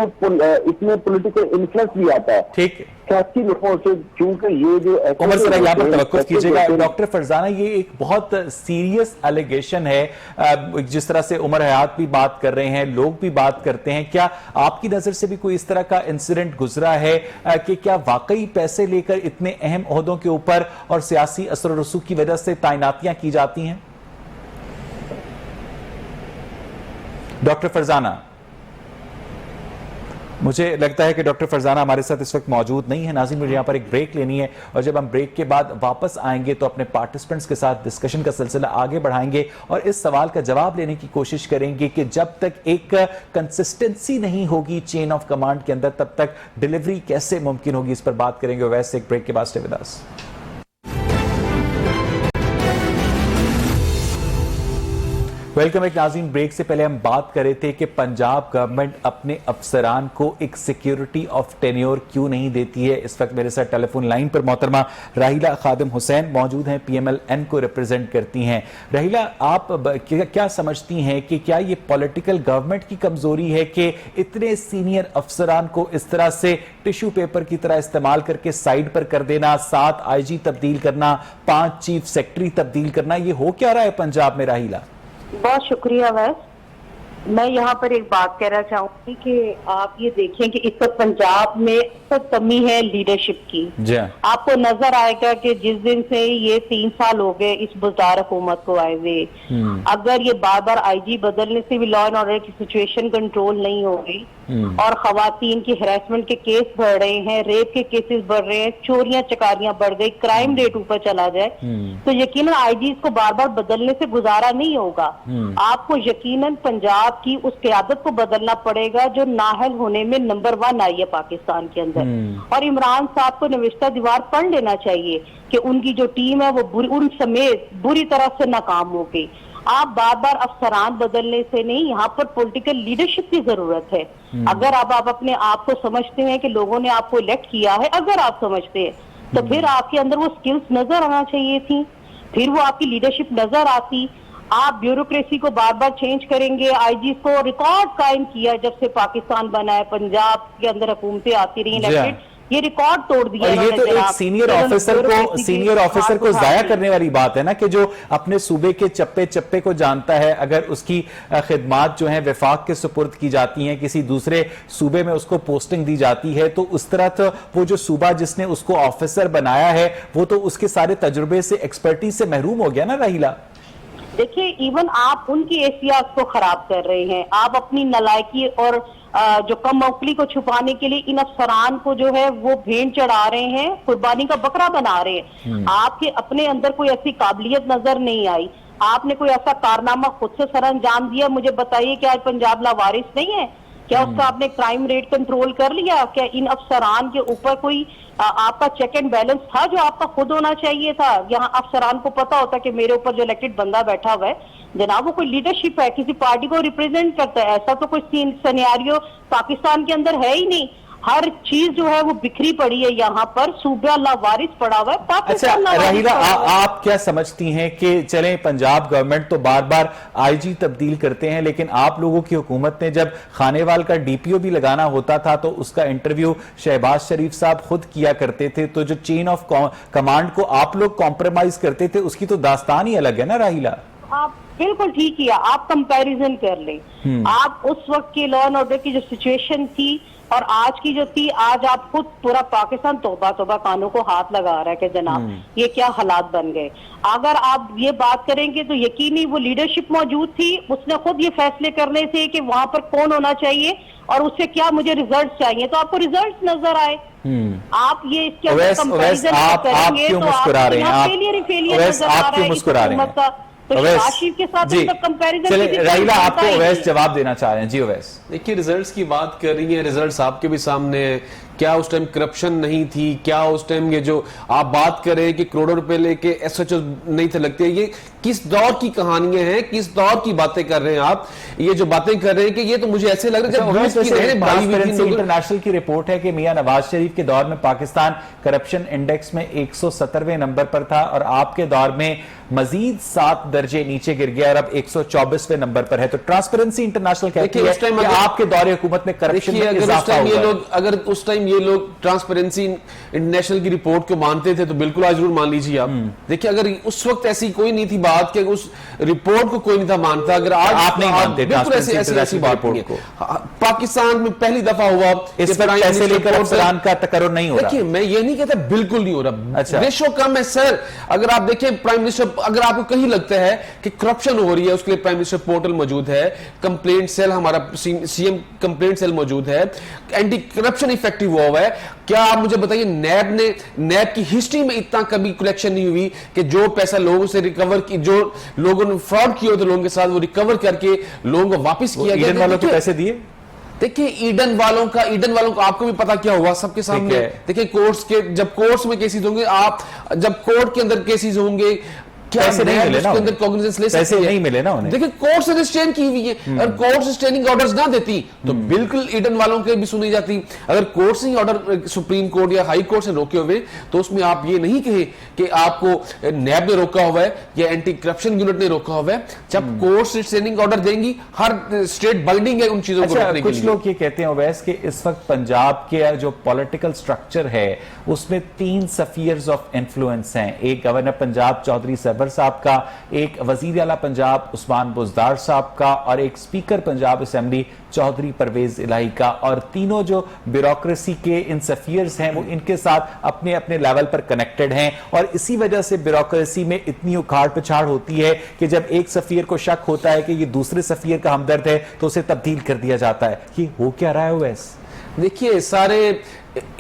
इसमें पॉलिटिकल इन्फ्लुएंस भी आता है। ठीक है, सियासी लोगों से, क्योंकि ये जो उमर सर यहाँ पर तवक्कुफ कीजिएगा। डॉक्टर फरजाना, ये एक बहुत सीरियस एलिगेशन है, जिस तरह से उमर हयात भी बात कर रहे हैं, लोग भी बात करते हैं, क्या आपकी नजर से भी कोई इस तरह का इंसिडेंट गुजरा है कि क्या वाकई पैसे लेकर इतने अहम ओहदों के ऊपर और सियासी असर रसूख की वजह से तैनातियां की जाती हैं? डॉक्टर फरजाना, मुझे लगता है कि डॉक्टर फरजाना हमारे साथ इस वक्त मौजूद नहीं है। नाज़रीन, मुझे यहाँ पर एक ब्रेक लेनी है और जब हम ब्रेक के बाद वापस आएंगे तो अपने पार्टिसिपेंट्स के साथ डिस्कशन का सिलसिला आगे बढ़ाएंगे और इस सवाल का जवाब लेने की कोशिश करेंगे कि जब तक एक कंसिस्टेंसी नहीं होगी चेन ऑफ कमांड के अंदर, तब तक डिलीवरी कैसे मुमकिन होगी, इस पर बात करेंगे। वैसे एक ब्रेक के बाद स्टे विद अस। वेलकम एक नाज़रीन। ब्रेक से पहले हम बात कर रहे थे कि पंजाब गवर्नमेंट अपने अफसरान को एक सिक्योरिटी ऑफ टेन्योर क्यों नहीं देती है। इस वक्त मेरे साथ टेलीफोन लाइन पर मोहतरमा राहिला खादिम हुसैन मौजूद हैं, PMLN को रिप्रेजेंट करती हैं। राहिला, आप क्या समझती हैं कि क्या ये पॉलिटिकल गवर्नमेंट की कमजोरी है कि इतने सीनियर अफसरान को इस तरह से टिश्यू पेपर की तरह इस्तेमाल करके साइड पर कर देना, 7 IG तब्दील करना, 5 चीफ सेक्रेटरी तब्दील करना, ये हो क्या रहा है पंजाब में राहिला? बहुत शुक्रिया वैस। मैं यहाँ पर एक बात कहना चाहूंगी कि आप ये देखें कि इस वक्त पंजाब में सब कमी है लीडरशिप की। आपको नजर आएगा कि जिस दिन से ये 3 साल हो गए इस बुज़दार हुकूमत को आए हुए, अगर ये बार बार IG बदलने से भी लॉ एंड ऑर्डर की सिचुएशन कंट्रोल नहीं होगी और खवातीन की हरासमेंट के केस बढ़ रहे हैं, रेप के केसेस बढ़ रहे हैं, चोरियां चकारियां बढ़ गई, क्राइम रेट ऊपर चला जाए, तो यकीनन IG को बार बार बदलने से गुजारा नहीं होगा। आपको यकीनन पंजाब की उस क़यादत को बदलना पड़ेगा जो नाहल होने में नंबर 1 आई है पाकिस्तान के अंदर। और इमरान साहब को नविश्ता दीवार पढ़ लेना चाहिए कि उनकी जो टीम है वो उन समेत बुरी तरह से नाकाम हो गई। आप बार बार अफसरान बदलने से नहीं, यहाँ पर पॉलिटिकल लीडरशिप की जरूरत है। अगर आप अपने आप को समझते हैं कि लोगों ने आपको इलेक्ट किया है, अगर आप समझते हैं तो फिर आपके अंदर वो स्किल्स नजर आना चाहिए थी, फिर वो आपकी लीडरशिप नजर आती। आप ब्यूरोक्रेसी को बार बार चेंज करेंगे। IG को रिकॉर्ड कायम किया जब से पाकिस्तान बना है, पंजाब के अंदर हुकूमतें आती रही इलेक्टेड, ये रिकॉर्ड तोड़ दिया। और ये तो एक सीनियर ऑफिसर को जाया करने वाली बात है ना, कि जो अपने सूबे के चप्पे चप्पे को जानता है, अगर उसकी खिदमात जो है वफाक के सुपुर्द की जाती हैं, किसी दूसरे सूबे में उसको पोस्टिंग दी जाती है, तो उस तरह तो वो जो सूबा जिसने उसको ऑफिसर बनाया है वो तो उसके सारे तजुर्बे से, एक्सपर्टीज से महरूम हो गया ना राहिला। देखिए, इवन आप उनकी एहतियात को खराब कर रहे हैं। आप अपनी नालायकी और जो कम मौकली को छुपाने के लिए इन अफसरान को जो है वो भेंट चढ़ा रहे हैं, कुर्बानी का बकरा बना रहे हैं। आपके अपने अंदर कोई ऐसी काबिलियत नजर नहीं आई, आपने कोई ऐसा कारनामा खुद से सर अंजाम दिया। मुझे बताइए कि आज पंजाब लावारिस नहीं है क्या? उसका आपने क्राइम रेट कंट्रोल कर लिया क्या? इन अफसरान के ऊपर कोई आपका चेक एंड बैलेंस था जो आपका खुद होना चाहिए था? यहाँ अफसरान को पता होता कि मेरे ऊपर जो इलेक्टेड बंदा बैठा हुआ है जनाब वो कोई लीडरशिप है, किसी पार्टी को रिप्रेजेंट करता है। ऐसा तो कोई सिनेरियो पाकिस्तान के अंदर है ही नहीं। हर चीज जो है वो बिखरी पड़ी है, यहाँ पर सूबा लावारिस पड़ा हुआ है। अच्छा राहिला, आप क्या समझती हैं कि चलें पंजाब गवर्नमेंट तो बार बार IG तब्दील करते हैं, लेकिन आप लोगों की हुकूमत ने जब खानेवाल का DPO भी लगाना होता था तो उसका इंटरव्यू शहबाज शरीफ साहब खुद किया करते थे, तो जो चेन ऑफ कमांड को आप लोग कॉम्प्रोमाइज करते थे उसकी तो दास्तान ही अलग है ना राहिला। आप बिल्कुल ठीक किया, आप कंपैरिजन कर लें। आप उस वक्त के लॉ एंड ऑर्डर की जो सिचुएशन थी और आज की जो थी, आज आप खुद पूरा पाकिस्तान तौबा तौबा कानों को हाथ लगा रहा है कि जनाब ये क्या हालात बन गए। अगर आप ये बात करेंगे तो यकीनी वो लीडरशिप मौजूद थी, उसने खुद ये फैसले करने थे कि वहां पर कौन होना चाहिए और उससे क्या मुझे रिजल्ट चाहिए, तो आपको रिजल्ट नजर आए। आप ये इसके अंदर कंपैरिजन करेंगे तो आप फेलियर नजर आ रहा है। के साथ चले राहिला, आपको ओवैस जवाब देना चाह रहे हैं। जी ओवैस, देखिए रिजल्ट्स की बात कर रही है, रिजल्ट्स आपके भी सामने है। क्या उस टाइम करप्शन नहीं थी? क्या उस टाइम ये जो आप बात कर रहे हैं कि करोड़ों रुपए लेके SHO नहीं थे लगते, ये किस दौर की कहानियां हैं, किस दौर की बातें कर रहे हैं आप? ये जो बातें कर रहे हैं कि ये तो मुझे ऐसे लग रहा है इंटरनेशनल की रिपोर्ट है कि मियां नवाज शरीफ के दौर में पाकिस्तान करप्शन इंडेक्स में 170वें नंबर पर था और आपके दौर में मजीद 7 दर्जे नीचे गिर गया और अब 124वें नंबर पर है। तो ट्रांसपेरेंसी इंटरनेशनल कहती है कि आपके दौरे हुकूमत में करप्शन में इजाफा हुआ। अगर उस टाइम ये लोग ट्रांसपेरेंसी इंटरनेशनल की रिपोर्ट को मानते थे तो बिल्कुल आज जरूर मान लीजिए आप। देखिए अगर उस वक्त ऐसी कोई नहीं थी बात कि उस रिपोर्ट को कोई नहीं था मानता, अगर आज आप नहीं मानते बिल्कुल ऐसी बात नहीं है। पाकिस्तान में पहली दफा हुआ इस पर पैसे लेकर अफसरान का तकर्रुर नहीं हो रहा। देखिए मैं ये नहीं कहता बिल्कुल नहीं हो रहा, अच्छा रेशो कम है सर। अगर आप देखें प्राइम मिनिस्टर, अगर आपको कहीं लगता है कि करप्शन हो रही है, उसके लिए प्राइम मिनिस्टर पोर्टल मौजूद है, कंप्लेंट सेल हमारा CM कंप्लेंट सेल मौजूद है, एंटी करप्शन इफेक्टिव हुआ है। क्या आप मुझे बताइए नैब की हिस्ट्री में इतना कभी कलेक्शन नहीं हुई कि जो पैसा लोगों से रिकवर की, जो लोगों ने फ्रॉड किया होता लोगों के साथ, वो रिकवर करके लोगों को वापस किया गया। वालों को पैसे दिए। देखिए ईडन वालों को आपको भी पता क्या हुआ सबके सामने। देखिए कोर्ट्स के, जब कोर्ट्स में केसेस होंगे, आप जब कोर्ट के अंदर केसेस होंगे, क्या पैसे नहीं मिले ना, उसके अंदर कॉग्निजेंस ले सकती है? पैसे नहीं मिले ना उन्हें। देखिए कोर्ट से रिस्ट्रेन की हुई है, अगर कोर्ट से रिस्ट्रेनिंग ऑर्डर्स ना देती तो बिल्कुल ईडन वालों के भी सुनी जाती। अगर कोर्ट से ऑर्डर सुप्रीम कोर्ट या हाई कोर्ट से रोके हुए तो उसमें आप ये नहीं कहे कि आपको नैब ने रोका हुआ है या एंटी करप्शन यूनिट ने रोका हुआ है। जब कोर्ट से रिस्ट्रेनिंग ऑर्डर देंगी, हर स्टेट बाइंडिंग है उन चीजों को रोकने के लिए। कुछ लोग ये कहते हैं ओवैस कि इस वक्त पंजाब के जो पॉलिटिकल स्ट्रक्चर है उसमें 3 स्फीयर्स ऑफ इन्फ्लुएंस हैं। एक गवर्नर पंजाब चौधरी सरवर साहब का, एक वजीर आला पंजाब उस्मान बुज़दार साहब का और एक स्पीकर पंजाब असेंबली चौधरी परवेज इलाही का। और तीनों जो ब्यूरोक्रेसी के इन सफियर्स हैं वो इनके साथ अपने अपने लेवल पर कनेक्टेड हैं और इसी वजह से ब्यूरोक्रेसी में इतनी उखाड़ पिछाड़ होती है कि जब एक सफियर को शक होता है कि ये दूसरे सफियर का हमदर्द है तो उसे तब्दील कर दिया जाता है। ये हो क्या रहा है वैसे? देखिए सारे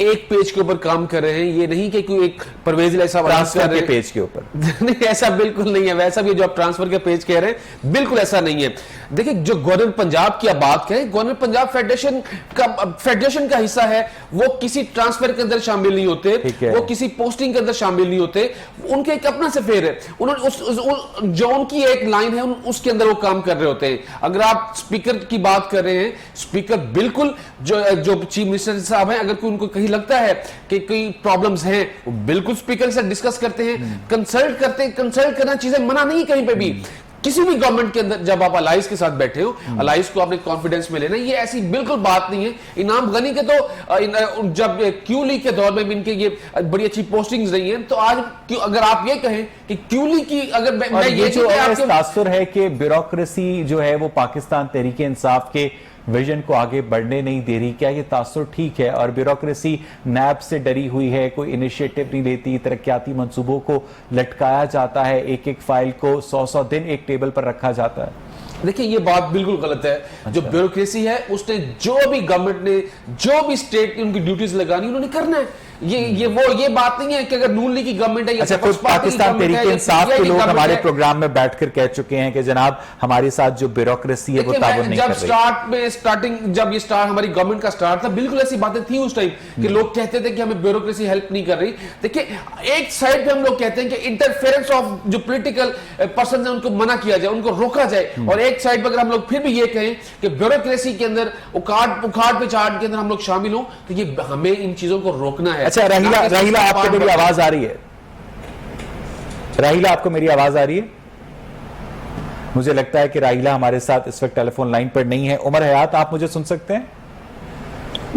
एक पेज के ऊपर काम कर रहे हैं, ये नहीं कि कोई एक परवेज इलाही साहब ट्रांसफर के पेज के ऊपर नहीं, ऐसा बिल्कुल नहीं है। वैसा भी जो आप ट्रांसफर के पेज कह रहे हैं बिल्कुल ऐसा नहीं है। देखिए जो गवर्नर पंजाब की आप बात करें, गवर्नर पंजाब फेडरेशन का हिस्सा है, वो किसी ट्रांसफर के अंदर शामिल नहीं होते, वो किसी पोस्टिंग के अंदर शामिल नहीं होते, उनके एक अपना सफेयर है, उन्होंने जो उनकी एक लाइन है उसके अंदर वो काम कर रहे होते हैं। अगर आप स्पीकर की बात कर रहे हैं, स्पीकर बिल्कुल जो चीफ मिनिस्टर साहब हैं, अगर कोई उनको कहीं लगता है कि कोई प्रॉब्लम्स हैं, वो बिल्कुल स्पीकर से डिस्कस करते हैं, कंसल्ट करते हैं। कंसल्ट करना चीजें मना नहीं कहीं पे भी। किसी भी गवर्नमेंट के अंदर जब आप अलाइज के साथ बैठे हो, अलाइज को आपने कॉन्फिडेंस में लेना, ये ऐसी बिल्कुल बात नहीं है। इनाम गनी के तो जब क्यूली के दौर में इनके ये बड़ी अच्छी पोस्टिंग्स रही हैं, तो आज अगर आप ये कहें कि क्यूली की अगर मैं ये जो तासुर है कि ब्यूरोक्रेसी जो है वो पाकिस्तान तहरीक इंसाफ के विजन को आगे बढ़ने नहीं दे रही, क्या ये तासुर ठीक है? और ब्यूरोक्रेसी नैब से डरी हुई है, कोई इनिशिएटिव नहीं लेती, तरक्याती मंसूबों को लटकाया जाता है, एक एक फाइल को 100 दिन एक टेबल पर रखा जाता है। देखिए ये बात बिल्कुल गलत है। अच्छा। जो ब्यूरोक्रेसी है उसने जो भी गवर्नमेंट ने जो भी स्टेट की उनकी ड्यूटीज लगानी उन्होंने करना है। ये बात नहीं है कि अगर नून लीग की गवर्नमेंट है, अच्छा, कुछ पाकिस्तान तहरीक इंसाफ के लोग हमारे प्रोग्राम में बैठकर कह चुके हैं कि जनाब हमारे साथ जो ब्यूरोक्रेसी है वो ताबून नहीं कर रही। जब ये हमारी गवर्नमेंट का स्टार्ट था, बिल्कुल ऐसी बातें थी उस टाइम कि लोग कहते थे कि हमें ब्यूरोक्रेसी हेल्प नहीं कर रही। देखिए एक साइड पे हम लोग कहते हैं कि इंटरफेरेंस ऑफ जो पॉलिटिकल पर्सन है उनको मना किया जाए, उनको रोका जाए, और एक साइड पर अगर हम लोग फिर भी ये कहें कि ब्यूरोक्रेसी के अंदर उखाड़ पिछाड़ के अंदर हम लोग शामिल हो, तो ये हमें इन चीजों को रोकना है। अच्छा राहिला आपको मेरी आवाज आ रही है? राहिला आपको मेरी आवाज आ रही है? मुझे लगता है कि राहिला हमारे साथ इस वक्त टेलीफोन लाइन पर नहीं है। उमर हयात, आप मुझे सुन सकते हैं?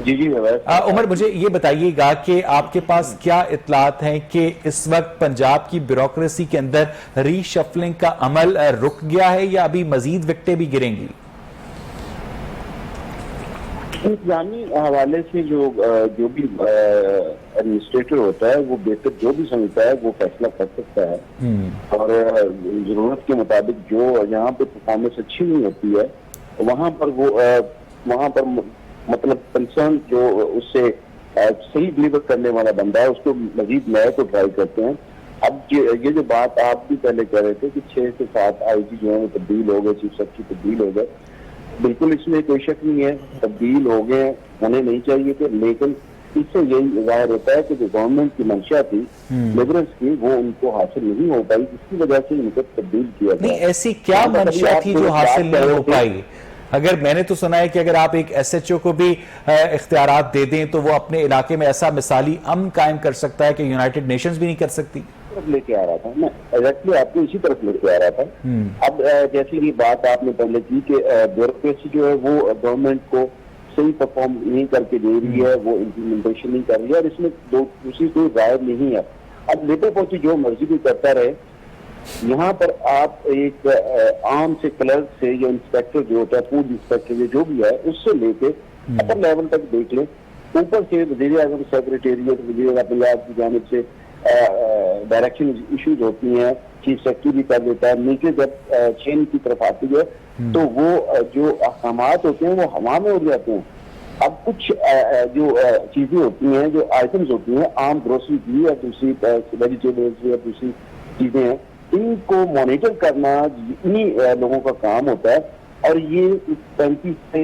जी उमर, मुझे ये बताइएगा कि आपके पास क्या इत्तलात हैं कि इस वक्त पंजाब की ब्यूरोक्रेसी के अंदर रीशफलिंग का अमल रुक गया है या अभी मजीद विकटें भी गिरेंगी? इंतजामी हवाले से जो भी एडमिनिस्ट्रेटर होता है वो बेहतर जो भी समझता है वो फैसला कर सकता है, और जरूरत के मुताबिक जो यहाँ पे परफॉर्मेंस अच्छी नहीं होती है वहाँ पर मतलब कंसर्न जो उससे सही डिलीवर करने वाला बंदा है उसको मजीद नए को ट्राई करते हैं। अब ये जो बात आप भी पहले कह रहे थे कि 6 से 7 आईजी जो है वो तब्दील हो गए, चीफ सेक्रेटरी तब्दील हो गए, बिल्कुल इसमें कोई शक नहीं है, तब्दील हो गए, होने नहीं चाहिए थे, लेकिन इससे यही जाहिर होता है कि जो गवर्नमेंट की मंशा थी लिबरल्स की वो उनको हासिल नहीं हो पाई, जिसकी वजह से इनको तब्दील किया गया। ऐसी क्या मंशा थी जो हासिल नहीं हो पाई? अगर मैंने तो सुना है कि अगर आप एक SHO को भी इख्तियारात दे दें तो वो अपने इलाके में ऐसा मिसाली अमन कायम कर सकता है कि यूनाइटेड नेशंस भी नहीं कर सकती। लेके आ रहा था मैं एग्जैक्टली आपको इसी तरफ लेके आ रहा था। अब जैसे ये बात आपने पहले की कि ब्यूरोक्रेसी जो है वो गवर्नमेंट को सही परफॉर्म नहीं करके दे रही है, वो इम्प्लीमेंटेशन नहीं कर रही है, और इसमें दूसरी कोई राय नहीं है। अब लेबर पहुंची जो मर्जी भी करता रहे, यहाँ पर आप एक आम से क्लर्क से या इंस्पेक्टर जो होता है, फूड इंस्पेक्टर जो भी है, उससे लेके अपर लेवल तक देख लें, ऊपर से वज़ीर आज़म सेक्रेटेरिएट, वज़ीर आज़म पंजाब की जानिब से डायरेक्शन इश्यूज होती हैं, चीफ सेक्रेटरी भी कर देता है, नीचे जब चेन की तरफ आती है तो वो जो अहकामात होते हैं वो हवा में उड़ जाते हैं। अब कुछ जो चीजें होती हैं, जो आइटम्स होती हैं आम ग्रोसरी की या दूसरी वेजिटेबल्स या दूसरी चीजें हैं, इनको मॉनिटर करना इन्हीं लोगों का काम होता है, और ये 35 से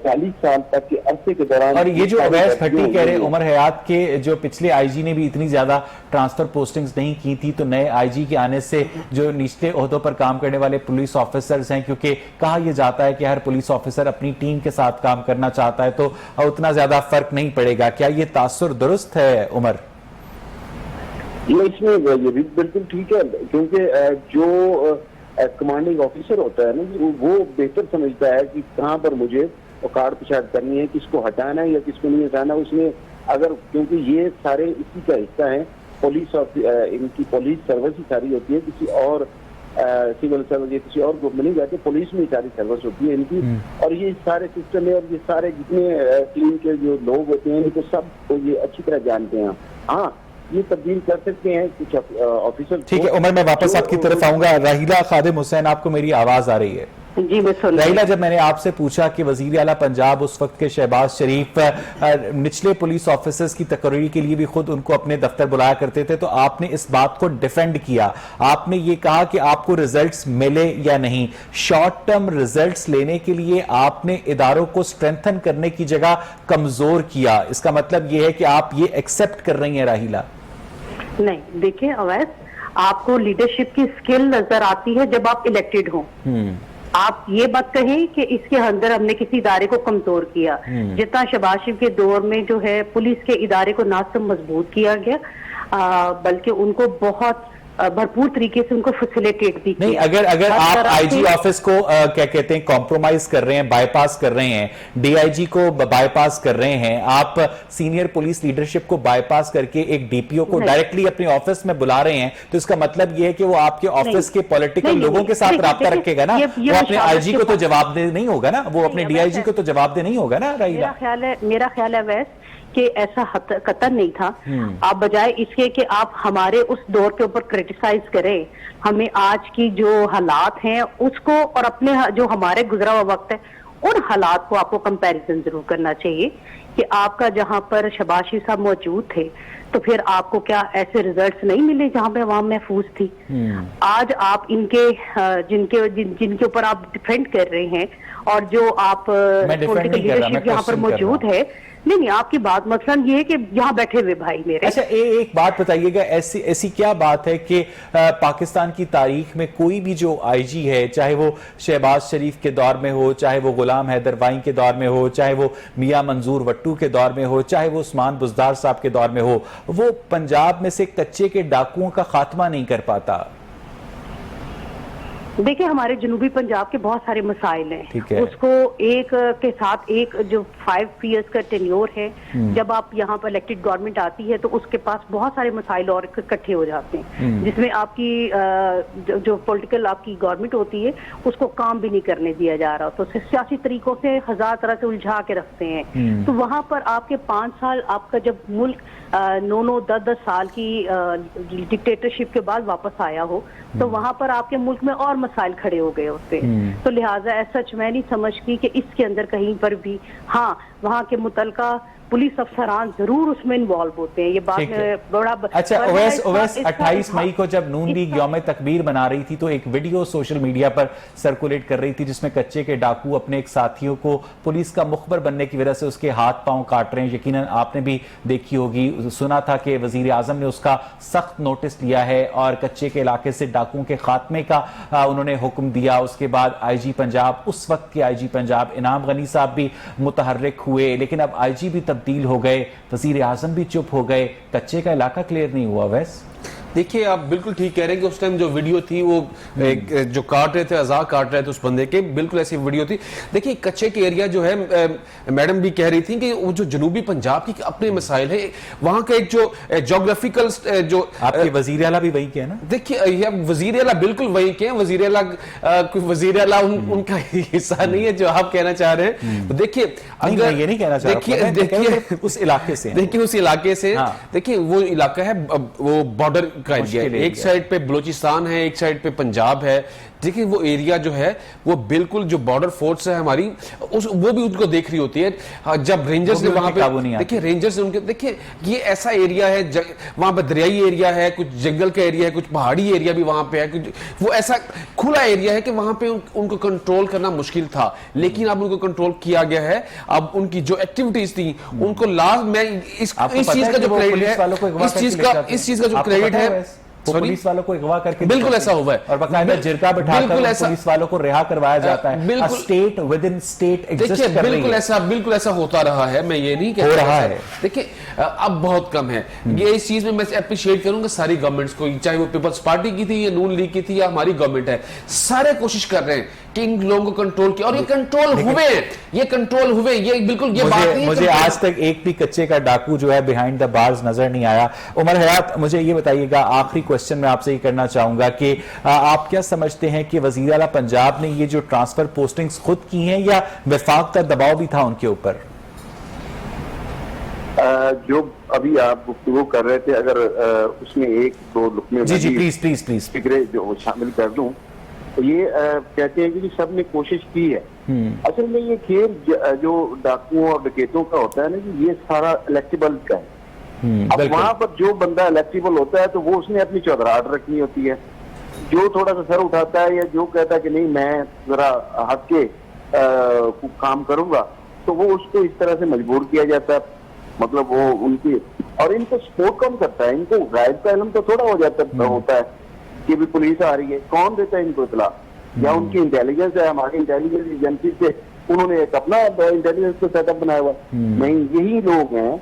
40 साल तक के अरसे के दौरान। और ये जो अवैस भट्टी कह रहे उमर हयात के जो पिछले आईजी ने भी इतनी ज्यादा ट्रांसफर पोस्टिंग्स नहीं की थी, तो नए आईजी के आने से जो निचले ओहदों पर काम करने वाले पुलिस ऑफिसर्स हैं, क्योंकि कहा यह जाता है कि हर पुलिस ऑफिसर अपनी टीम के साथ काम करना चाहता है, तो उतना ज्यादा फर्क नहीं पड़ेगा। क्या ये तासुर दुरुस्त है उमर? इसमें ये भी बिल्कुल ठीक है, क्योंकि जो कमांडिंग ऑफिसर होता है ना, वो बेहतर समझता है कि कहाँ पर मुझे औकात पिछाड़ करनी है, किसको हटाना है या किसको नहीं हटाना। उसमें अगर, क्योंकि ये सारे इसी का हिस्सा है, पुलिस और इनकी पुलिस सर्विस ही सारी होती है, किसी और सिविल सर्विस या किसी और ग्रुप में नहीं जाते, पुलिस में ही सारी सर्विस होती है इनकी। और ये सारे सिस्टम है और ये सारे जितने टीम के जो लोग होते हैं इनको सब तो ये अच्छी तरह जानते हैं। हाँ, ये तब्दील कर सकते हैं कुछ ऑफिसर। ठीक है उमर, मैं वापस आपकी तरफ आऊंगा। राहीला खादिम हुसैन, आपको मेरी आवाज आ रही है? जी मैं सुन। राहीला, जब मैंने आपसे पूछा कि वजीर आला पंजाब उस वक्त के शहबाज शरीफ निचले पुलिस ऑफिसर्स की तकरीर के लिए भी खुद उनको अपने दफ्तर बुलाया करते थे, तो आपने इस बात को डिफेंड किया। आपने ये कहा कि आपको रिजल्ट्स मिले या नहीं, शॉर्ट टर्म रिजल्ट्स लेने के लिए आपने इदारों को स्ट्रेंथन करने की जगह कमजोर किया। इसका मतलब यह है कि आप ये एक्सेप्ट कर रही हैं राहीला? नहीं, देखिए अवैस, आपको लीडरशिप की स्किल नजर आती है जब आप इलेक्टेड हो। आप ये बात कहें कि इसके अंदर हमने किसी इदारे को कमजोर किया। जितना शहबाज शरीफ के दौर में जो है पुलिस के इदारे को ना सिर्फ मजबूत किया गया, बल्कि उनको बहुत भरपूर तरीके से उनको फैसिलिटेट भी नहीं। अगर आप आईजी ऑफिस को क्या कहते हैं कॉम्प्रोमाइज कर रहे हैं, बाईपास कर रहे हैं, डीआईजी को बाईपास कर रहे हैं, आप सीनियर पुलिस लीडरशिप को बाईपास करके एक डीपीओ को डायरेक्टली अपने ऑफिस में बुला रहे हैं, तो इसका मतलब यह है कि वो आपके ऑफिस के पॉलिटिकल लोगों के साथ राब्ता रखेगा ना, वो अपने आईजी को तो जवाबदेह नहीं होगा ना, वो अपने डीआईजी को तो जवाबदेह नहीं होगा ना। मेरा ख्याल है वैस कि ऐसा कतन नहीं था। आप बजाय इसके कि आप हमारे उस दौर के ऊपर क्रिटिसाइज करें, हमें आज की जो हालात हैं उसको और अपने जो हमारे गुजरा हुआ वक्त है उन हालात को आपको कंपैरिजन जरूर करना चाहिए कि आपका जहां पर शहबाज शरीफ साहब मौजूद थे तो फिर आपको क्या ऐसे रिजल्ट्स नहीं मिले जहां पे अवाम महफूज थी। आज आप इनके जिनके ऊपर आप डिफेंड कर रहे हैं और जो आप पॉलिटिकल लीडरशिप यहाँ पर मौजूद है, नहीं, आपकी बात मतलब ये है कि यहाँ बैठे हुए भाई मेरे। अच्छा, एक बात बताइएगा, ऐसी क्या बात है कि पाकिस्तान की तारीख में कोई भी जो आईजी है, चाहे वो शहबाज शरीफ के दौर में हो, चाहे वो गुलाम हैदर वाई के दौर में हो, चाहे वो मियां मंजूर वट्टू के दौर में हो, चाहे वो उस्मान बुज़दार साहब के दौर में हो, वो पंजाब में से कच्चे के डाकुओं का खात्मा नहीं कर पाता? देखिए, हमारे जनूबी पंजाब के बहुत सारे मसाइल हैं, उसको एक के साथ एक जो 5 इयर्स का टेन्योर है, जब आप यहाँ पर इलेक्टेड गवर्नमेंट आती है तो उसके पास बहुत सारे मसाइल और इकट्ठे हो जाते हैं, जिसमें आपकी जो पॉलिटिकल आपकी गवर्नमेंट होती है उसको काम भी नहीं करने दिया जा रहा, तो सियासी तरीकों से हजार तरह से उलझा के रखते हैं। तो वहां पर आपके 5 साल आपका जब मुल्क 9-10 साल की डिक्टेटरशिप के बाद वापस आया हो, तो वहां पर आपके मुल्क में और मसाइल खड़े हो गए होते हैं। तो लिहाजा सच मैं नहीं समझती कि इसके अंदर कहीं पर भी, हाँ, वहां के मुतलका पुलिस अफसरान जरूर उसमें इन्वॉल्व होते हैं, ये बात में बड़ा। अच्छा, ओवैस 28 मई को जब नून लीग यौम तकबीर मना रही थी तो एक वीडियो सोशल मीडिया पर सर्कुलेट कर रही थी जिसमें कच्चे के डाकू अपने एक साथियों को पुलिस का मुखबर बनने की वजह से उसके हाथ पांव काट रहे हैं। यकीनन आपने भी देखी होगी, सुना था कि वजीर आजम ने उसका सख्त नोटिस लिया है और कच्चे के इलाके से डाकुओं के खात्मे का उन्होंने हुक्म दिया। उसके बाद आईजी पंजाब, उस वक्त के आईजी पंजाब इनाम गनी साहब भी मुतहर्रिक हुए, लेकिन अब आईजी भी तब्दील हो गए, वजीर आजम भी चुप हो गए, कच्चे का इलाका क्लियर नहीं हुआ। वैस देखिए, आप बिल्कुल ठीक कह रहे हैं कि उस टाइम जो वीडियो थी वो जो काट रहे थे, अज़ा काट रहे थे उस बंदे के, बिल्कुल ऐसी वीडियो थी। देखिए, कच्चे के एरिया जो है, मैडम भी कह रही थी कि वो जो जनूबी पंजाब की अपने मसाइल है, वहां का एक जो जोग्राफिकल जो आपके वजीर आला भी वही के है ना। देखिए, वजीर आला बिल्कुल वही के हैं, वजीर आला उनका हिस्सा नहीं है जो आप कहना चाह रहे हैं। तो देखिए, अगर ये नहीं कहना चाह रहा, देखिए उस इलाके से, देखिए उस इलाके से, देखिए वो इलाका है, वो बॉर्डर का एरिया है, एक साइड पे बलूचिस्तान है, एक साइड पे पंजाब है। देखिए वो एरिया जो है वो बिल्कुल जो बॉर्डर फोर्स है हमारी वो भी उनको देख रही होती है। जब रेंजर्स ने वहां पे देखिए रेंजर्स ने उनके देखिए ये ऐसा एरिया है वहां पे दरियाई एरिया है, कुछ जंगल का एरिया है, कुछ पहाड़ी एरिया भी वहां पे है, कुछ वो ऐसा खुला एरिया है कि वहां पे उनको कंट्रोल करना मुश्किल था, लेकिन अब उनको कंट्रोल किया गया है। अब उनकी जो एक्टिविटीज थी उनको लास्ट में इस चीज का जो क्रेडिट है, इस चीज का जो क्रेडिट है पुलिस वालों को अगवा करके बिल्कुल ऐसा हुआ है और बाकायदा जिरगा बिठाकर पुलिस वालों को रिहा करवाया जाता है। State with in state exist कर रही है। बिल्कुल ऐसा होता रहा है, मैं ये नहीं कह रहा है। देखिए अब बहुत कम है ये, इस चीज में मैं अप्रिशिएट करूंगा सारी गवर्नमेंट्स को, चाहे वो पीपल्स पार्टी की थी या नून लीग की थी या हमारी गवर्नमेंट है, सारे कोशिश कर रहे हैं कि इन लोगों को कंट्रोल किया और ये कंट्रोल हुए, ये बिल्कुल ये बात नहीं। मुझे आज तक एक भी कच्चे का डाकू जो है बिहाइंड द बार्स नजर नहीं आया। उमर हयात, मुझे ये बताइएगा, आखिरी क्वेश्चन मैं आपसे ये करना चाहूंगा कि आप क्या समझते हैं कि वजीर आला पंजाब ने ये जो ट्रांसफर पोस्टिंग्स खुद की हैं या वफाक का दबाव भी था उनके ऊपर? जो अभी आप गुफ्तगू कर रहे थे, अगर उसमें एक दो लुकमे जी प्लीज फिक्रे जो शामिल कर दूं, तो ये कहते हैं कि सब ने कोशिश की है। असल में ये खेल जो डाकुओं और डकैतों का होता है ना, कि ये सारा इलेक्टेबल का है। अब वहां पर जो बंदा इलेक्टेबल होता है तो वो उसने अपनी चौधराहट रखनी होती है। जो थोड़ा सा सर उठाता है या जो कहता है कि नहीं मैं जरा हट के काम करूंगा, तो वो उसको इस तरह से मजबूर किया जाता है। मतलब वो उनकी और इनको सपोर्ट कौन करता है, इनको गायब का इल्म तो थोड़ा हो जाता होता है कि भी पुलिस आ रही है, कौन देता है इनको इतला? या उनकी इंटेलिजेंस है, हमारी इंटेलिजेंस एजेंसी से उन्होंने एक अपना इंटेलिजेंस को सेटअप बनाया हुआ। नहीं, यही लोग हैं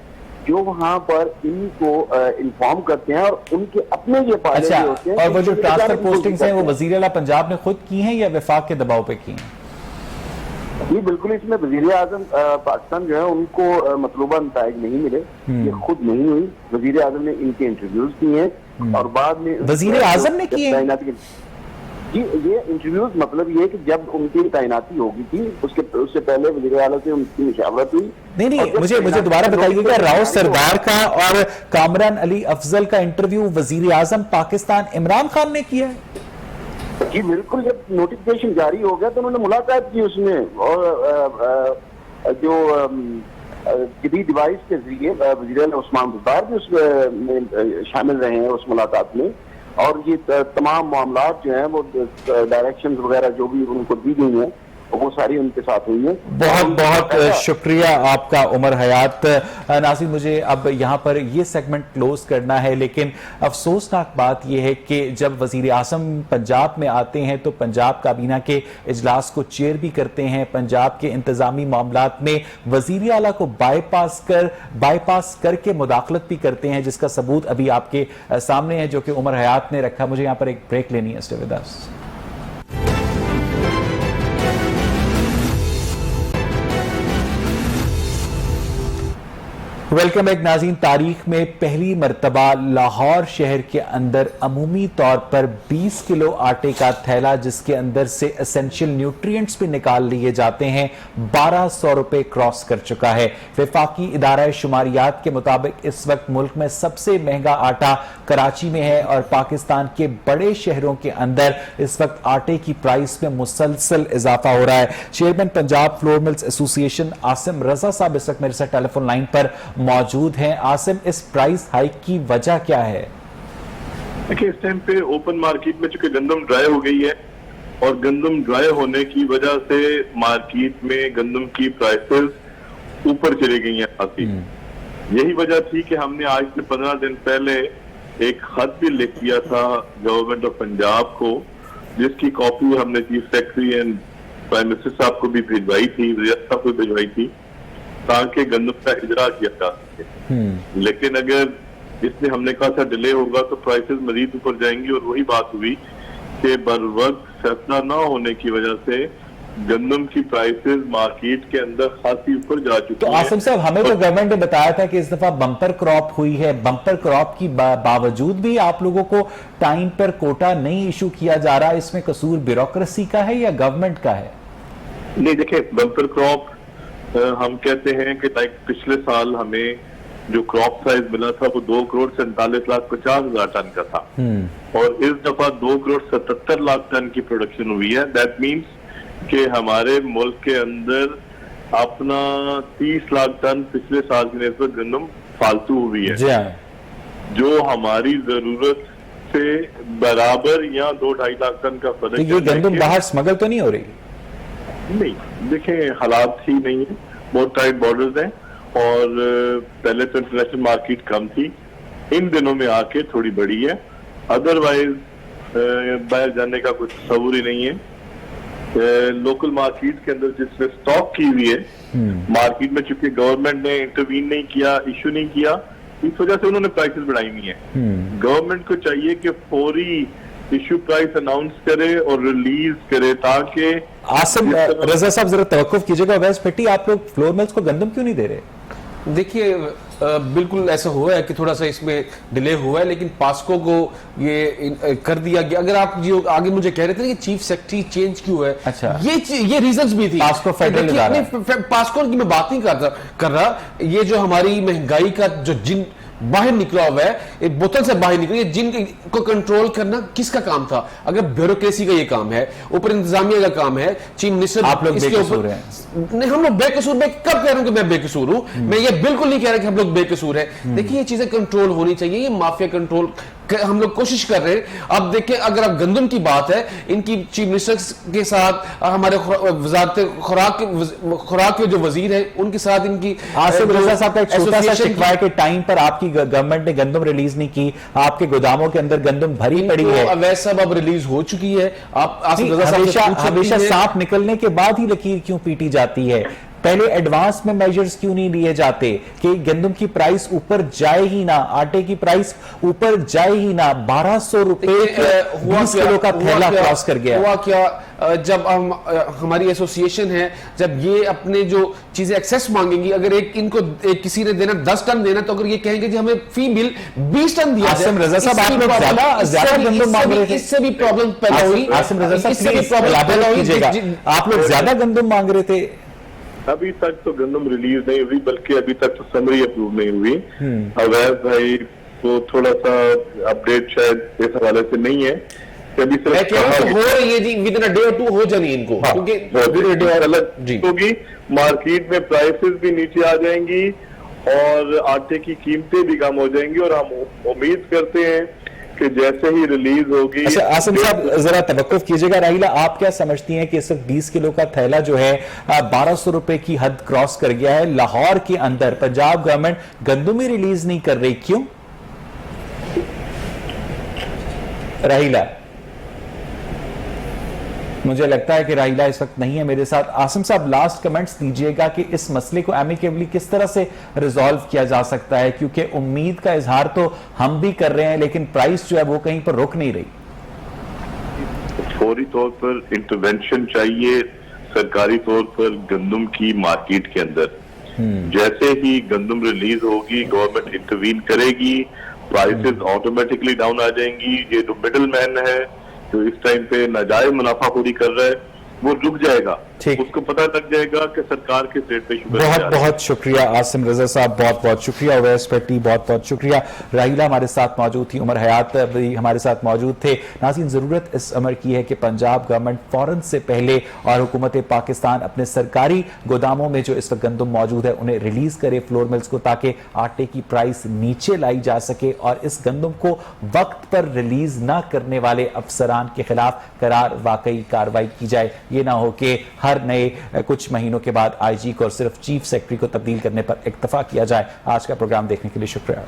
जो वहां पर इनको इन्फॉर्म करते हैं और उनके अपने ये पाले होते हैं। और वो जो ट्रांसफर पोस्टिंग्स हैं वो वजीर आला पंजाब ने खुद की हैं या वफाक के दबाव पे की हैं? जी बिल्कुल, इसमें वजीर आजम पाकिस्तान जो है उनको मतलूबा नताइज नहीं मिले, ये खुद नहीं हुई। वजीर आजम ने इनके इंटरव्यूज किए हैं और बाद में वजीर आजम ने किए जी ये इंटरव्यूज, मतलब ये कि जब उनकी तैनाती होगी थी उससे पहले वजीर आला से उनकी मुशावरत हुई। नहीं, मुझे दोबारा बताइएगा, राव सरदार का और कामरान अली अफजल का इंटरव्यू वजीर आजम पाकिस्तान इमरान खान ने किया है? जी बिल्कुल, जब नोटिफिकेशन जारी हो गया तो उन्होंने मुलाकात की उसमें, और जो जदीद डिवाइस के जरिए वज़ीर आला उस्मान बुज़दार भी उसमें शामिल रहे हैं उस मुलाकात में। और ये तमाम मामलात जो हैं वो डायरेक्शन वगैरह जो भी उनको दी गई हैं वो सारी उनके साथ हुई है। बहुत बहुत शुक्रिया आपका उमर हयात। नाज़रीन, मुझे अब यहाँ पर ये सेगमेंट क्लोज करना है, लेकिन अफसोसनाक बात यह है कि जब वजीर आज़म पंजाब में आते हैं तो पंजाब काबीना के इजलास को चेयर भी करते हैं, पंजाब के इंतजामी मामलात में वजीर आला को बाईपास करके मुदाखलत भी करते हैं, जिसका सबूत अभी आपके सामने है जो कि उमर हयात ने रखा। मुझे यहाँ पर एक ब्रेक लेनी है, stay with us. Welcome back नाज़रीन। तारीख में पहली मरतबा लाहौर शहर के अंदर अमूमी तौर पर 20 किलो आटे का थैला, जिसके अंदर से एसेंशियल न्यूट्रिएंट्स भी निकाल लिए जाते हैं, 1200 रुपए क्रॉस कर चुका है। वफाकी इदारा शुमारियात के मुताबिक इस वक्त मुल्क में सबसे महंगा आटा कराची में है और पाकिस्तान के बड़े शहरों के अंदर इस वक्त आटे की प्राइस में मुसलसल इजाफा हो रहा है। Chairman Punjab flour mills association Asim Raza साहब इस वक्त मेरे साथ टेलीफोन लाइन पर मौजूद हैं। आसिम, इस प्राइस हाइक की वजह क्या है? देखिए, इस टाइम पे ओपन मार्केट में चूंकि गंदम ड्राई हो गई है और गंदम ड्राई होने की वजह से मार्केट में गंदम की प्राइसेस ऊपर चली गई हैं काफी। यही वजह थी कि हमने आज से 15 दिन पहले एक खत भी लिख दिया था गवर्नमेंट ऑफ पंजाब को, जिसकी कॉपी हमने chief secretary and prime minister साहब को भी भिजवाई थी, वज़ीर साहब को भिजवाई थी, ताकि गंदम का इजरा किया जा सके। लेकिन अगर इसमें हमने कहा था डिले होगा तो प्राइसेस मजीद ऊपर जाएंगी, और वही बात हुई कि बर वक्त फैसला ना होने की वजह से गंदम की प्राइसेस मार्केट के अंदर खासी ऊपर जा चुकी है। तो आसिम साहब, हमें तो गवर्नमेंट ने बताया था कि इस दफा बम्पर क्रॉप हुई है, बम्पर क्रॉप की बावजूद भी आप लोगों को टाइम पर कोटा नहीं इशू किया जा रहा, इसमें कसूर ब्यूरोक्रेसी का है या गवर्नमेंट का है? नहीं, देखिए, बम्पर क्रॉप हम कहते हैं कि लाइक पिछले साल हमें जो क्रॉप साइज मिला था वो 2,47,50,000 टन का था, और इस दफा 2,77,00,000 टन की प्रोडक्शन हुई है। दैट मीन्स कि हमारे मुल्क के अंदर अपना 30 लाख टन पिछले साल की निस्बत गंदम फालतू हुई है, जो हमारी जरूरत से बराबर या 2-2.5 लाख टन का फर्क। तो ये गंदम बाहर स्मगल तो नहीं हो रही? नहीं, देखें हालात ही नहीं है, बहुत टाइट बॉर्डर्स हैं, और पहले तो इंटरनेशनल मार्केट कम थी, इन दिनों में आके थोड़ी बढ़ी है, अदरवाइज बाहर जाने का कुछ तस्वुर ही नहीं है। लोकल मार्केट के अंदर जिसने स्टॉक की हुई है मार्केट में, चूंकि गवर्नमेंट ने इंटरवीन नहीं किया, इशू नहीं किया, इस वजह से उन्होंने प्राइसेस बढ़ाई हुई है। गवर्नमेंट को चाहिए कि फौरी इशू प्राइस अनाउंस करे और रिलीज करे, ताकि आसिम रजा साहब जरा तवक्कुफ कीजिएगा, अवैस भट्टी आप लोग फ्लोर मिल्स को गंदम क्यों नहीं दे रहे? देखिए बिल्कुल ऐसा हुआ है कि थोड़ा सा इसमें डिले हुआ है, लेकिन पास्को को ये कर दिया गया। अगर आप जो आगे मुझे कह रहे थे कि चीफ सेक्रेटरी चेंज क्यों है, अच्छा, ये रीजंस भी थी। पास्को फेडरल इदारा, पास्को की मैं बात नहीं कर रहा, ये जो हमारी महंगाई का जो जिन बाहर निकला हुआ है, एक बोतल से बाहर निकली, जिन को कंट्रोल करना किसका काम था? अगर ब्यूरोक्रेसी का ये काम है, ऊपर इंतजामिया का काम है, चीफ मिनिस्टर, आप लोग बेकसूर हैं? नहीं, हम लोग बेकसूर, मैं कब कह रहा हूं कि मैं बेकसूर हूं? मैं ये बिल्कुल नहीं कह रहा कि हम लोग बेकसूर हैं। देखिए ये चीजें कंट्रोल होनी चाहिए, ये माफिया कंट्रोल हम लोग कोशिश कर रहे हैं। अब देखिए अगर आप गंदम की बात है, इनकी चीफ मिनिस्टर के साथ, हमारे वजारत खुराक के जो वजीर है उनके साथ इनकी, आसिफ रजा साहब का एक छोटा सा शिकवा है कि टाइम पर आपकी गवर्नमेंट ने गंदम रिलीज नहीं की, आपके गोदामों के अंदर गंदम भरी पड़ी है। अवैस साहब अब रिलीज हो चुकी है। आप हमेशा सांप निकलने के बाद ही लकीर क्यों पीटी जाती है? पहले एडवांस में मेजर्स क्यों नहीं लिए जाते कि गंदम की प्राइस ऊपर जाए ही ना, आटे की प्राइस ऊपर जाए ही ना? 1200 रुपए 20 किलो का थैला क्रॉस कर गया। हुआ क्या? जब हमारी एसोसिएशन है, जब ये अपने जो चीजें एक्सेस मांगेंगी, अगर इनको किसी ने देना 10 टन देना, तो अगर ये कहेंगे कि हमें फी बिल 20 टन दिया आसिम रजा साहब आप लोग ज्यादा गंदम मांग रहे थे, इससे भी प्रॉब्लम पैदा हुई। आसिम रजा साहब आप लोग ज्यादा गंदम मांग रहे थे। अभी तक तो गंदम रिलीज नहीं हुई, बल्कि अभी तक तो समरी अप्रूव नहीं हुई। अवैस भाई को थोड़ा सा अपडेट शायद इस हवाले से नहीं है कि अभी मैं कह रहा हूं हो रही है जी, विद इन अ डे और टू हो जानी इनको, क्योंकि अलग होगी, मार्केट में प्राइसेस भी नीचे आ जाएंगी और आटे की कीमतें भी कम हो जाएंगी, और हम उम्मीद करते हैं कि जैसे ही रिलीज होगी। अच्छा आसिम साहब जरा तवक्कुफ कीजिएगा, राहिला आप क्या समझती हैं कि सिर्फ 20 किलो का थैला जो है 1200 रुपए की हद क्रॉस कर गया है? लाहौर के अंदर पंजाब गवर्नमेंट गंदम ही रिलीज नहीं कर रही, क्यों? राहिला, मुझे लगता है कि राहिला इस वक्त नहीं है मेरे साथ। आसिम साहब लास्ट कमेंट्स दीजिएगा कि इस मसले को एमिकेबली किस तरह से रिजॉल्व किया जा सकता है, क्योंकि उम्मीद का इजहार तो हम भी कर रहे हैं, लेकिन प्राइस जो है वो कहीं पर रुक नहीं रही। फौरी तौर पर इंटरवेंशन चाहिए सरकारी तौर पर गंदम की मार्केट के अंदर। जैसे ही गंदम रिलीज होगी गवर्नमेंट इंटरवीन करेगी, प्राइसेस ऑटोमेटिकली डाउन आ जाएंगी। ये जो मिडिल मैन है जो इस टाइम पे नाजायज मुनाफाखोरी कर रहा है वो रुक जाएगा, उसको पता लग जाएगा कि सरकार के रेट पे शुगर। बहुत बहुत शुक्रिया आसिम रजा साहब, बहुत बहुत शुक्रिया अवैस भट्टी, बहुत बहुत शुक्रिया। राहिला हमारे साथ मौजूद थी, उमर हयात भी हमारे साथ मौजूद थे। नाज़रीन जरूरत इस अमर की है कि पंजाब गवर्नमेंट फौरन से पहले और हुकूमत पाकिस्तान अपने सरकारी गोदामों में जो इस वक्त गंदम मौजूद है उन्हें रिलीज करे फ्लोर मिल्स को, ताकि आटे की प्राइस नीचे लाई जा सके और इस गंदम को वक्त पर रिलीज ना करने वाले अफसरान के खिलाफ करार वाकई कार्रवाई की जाए। ये ना हो कि हर नए कुछ महीनों के बाद आईजी को और सिर्फ चीफ सेक्रेटरी को तब्दील करने पर इक्तफा किया जाए। आज का प्रोग्राम देखने के लिए शुक्रिया।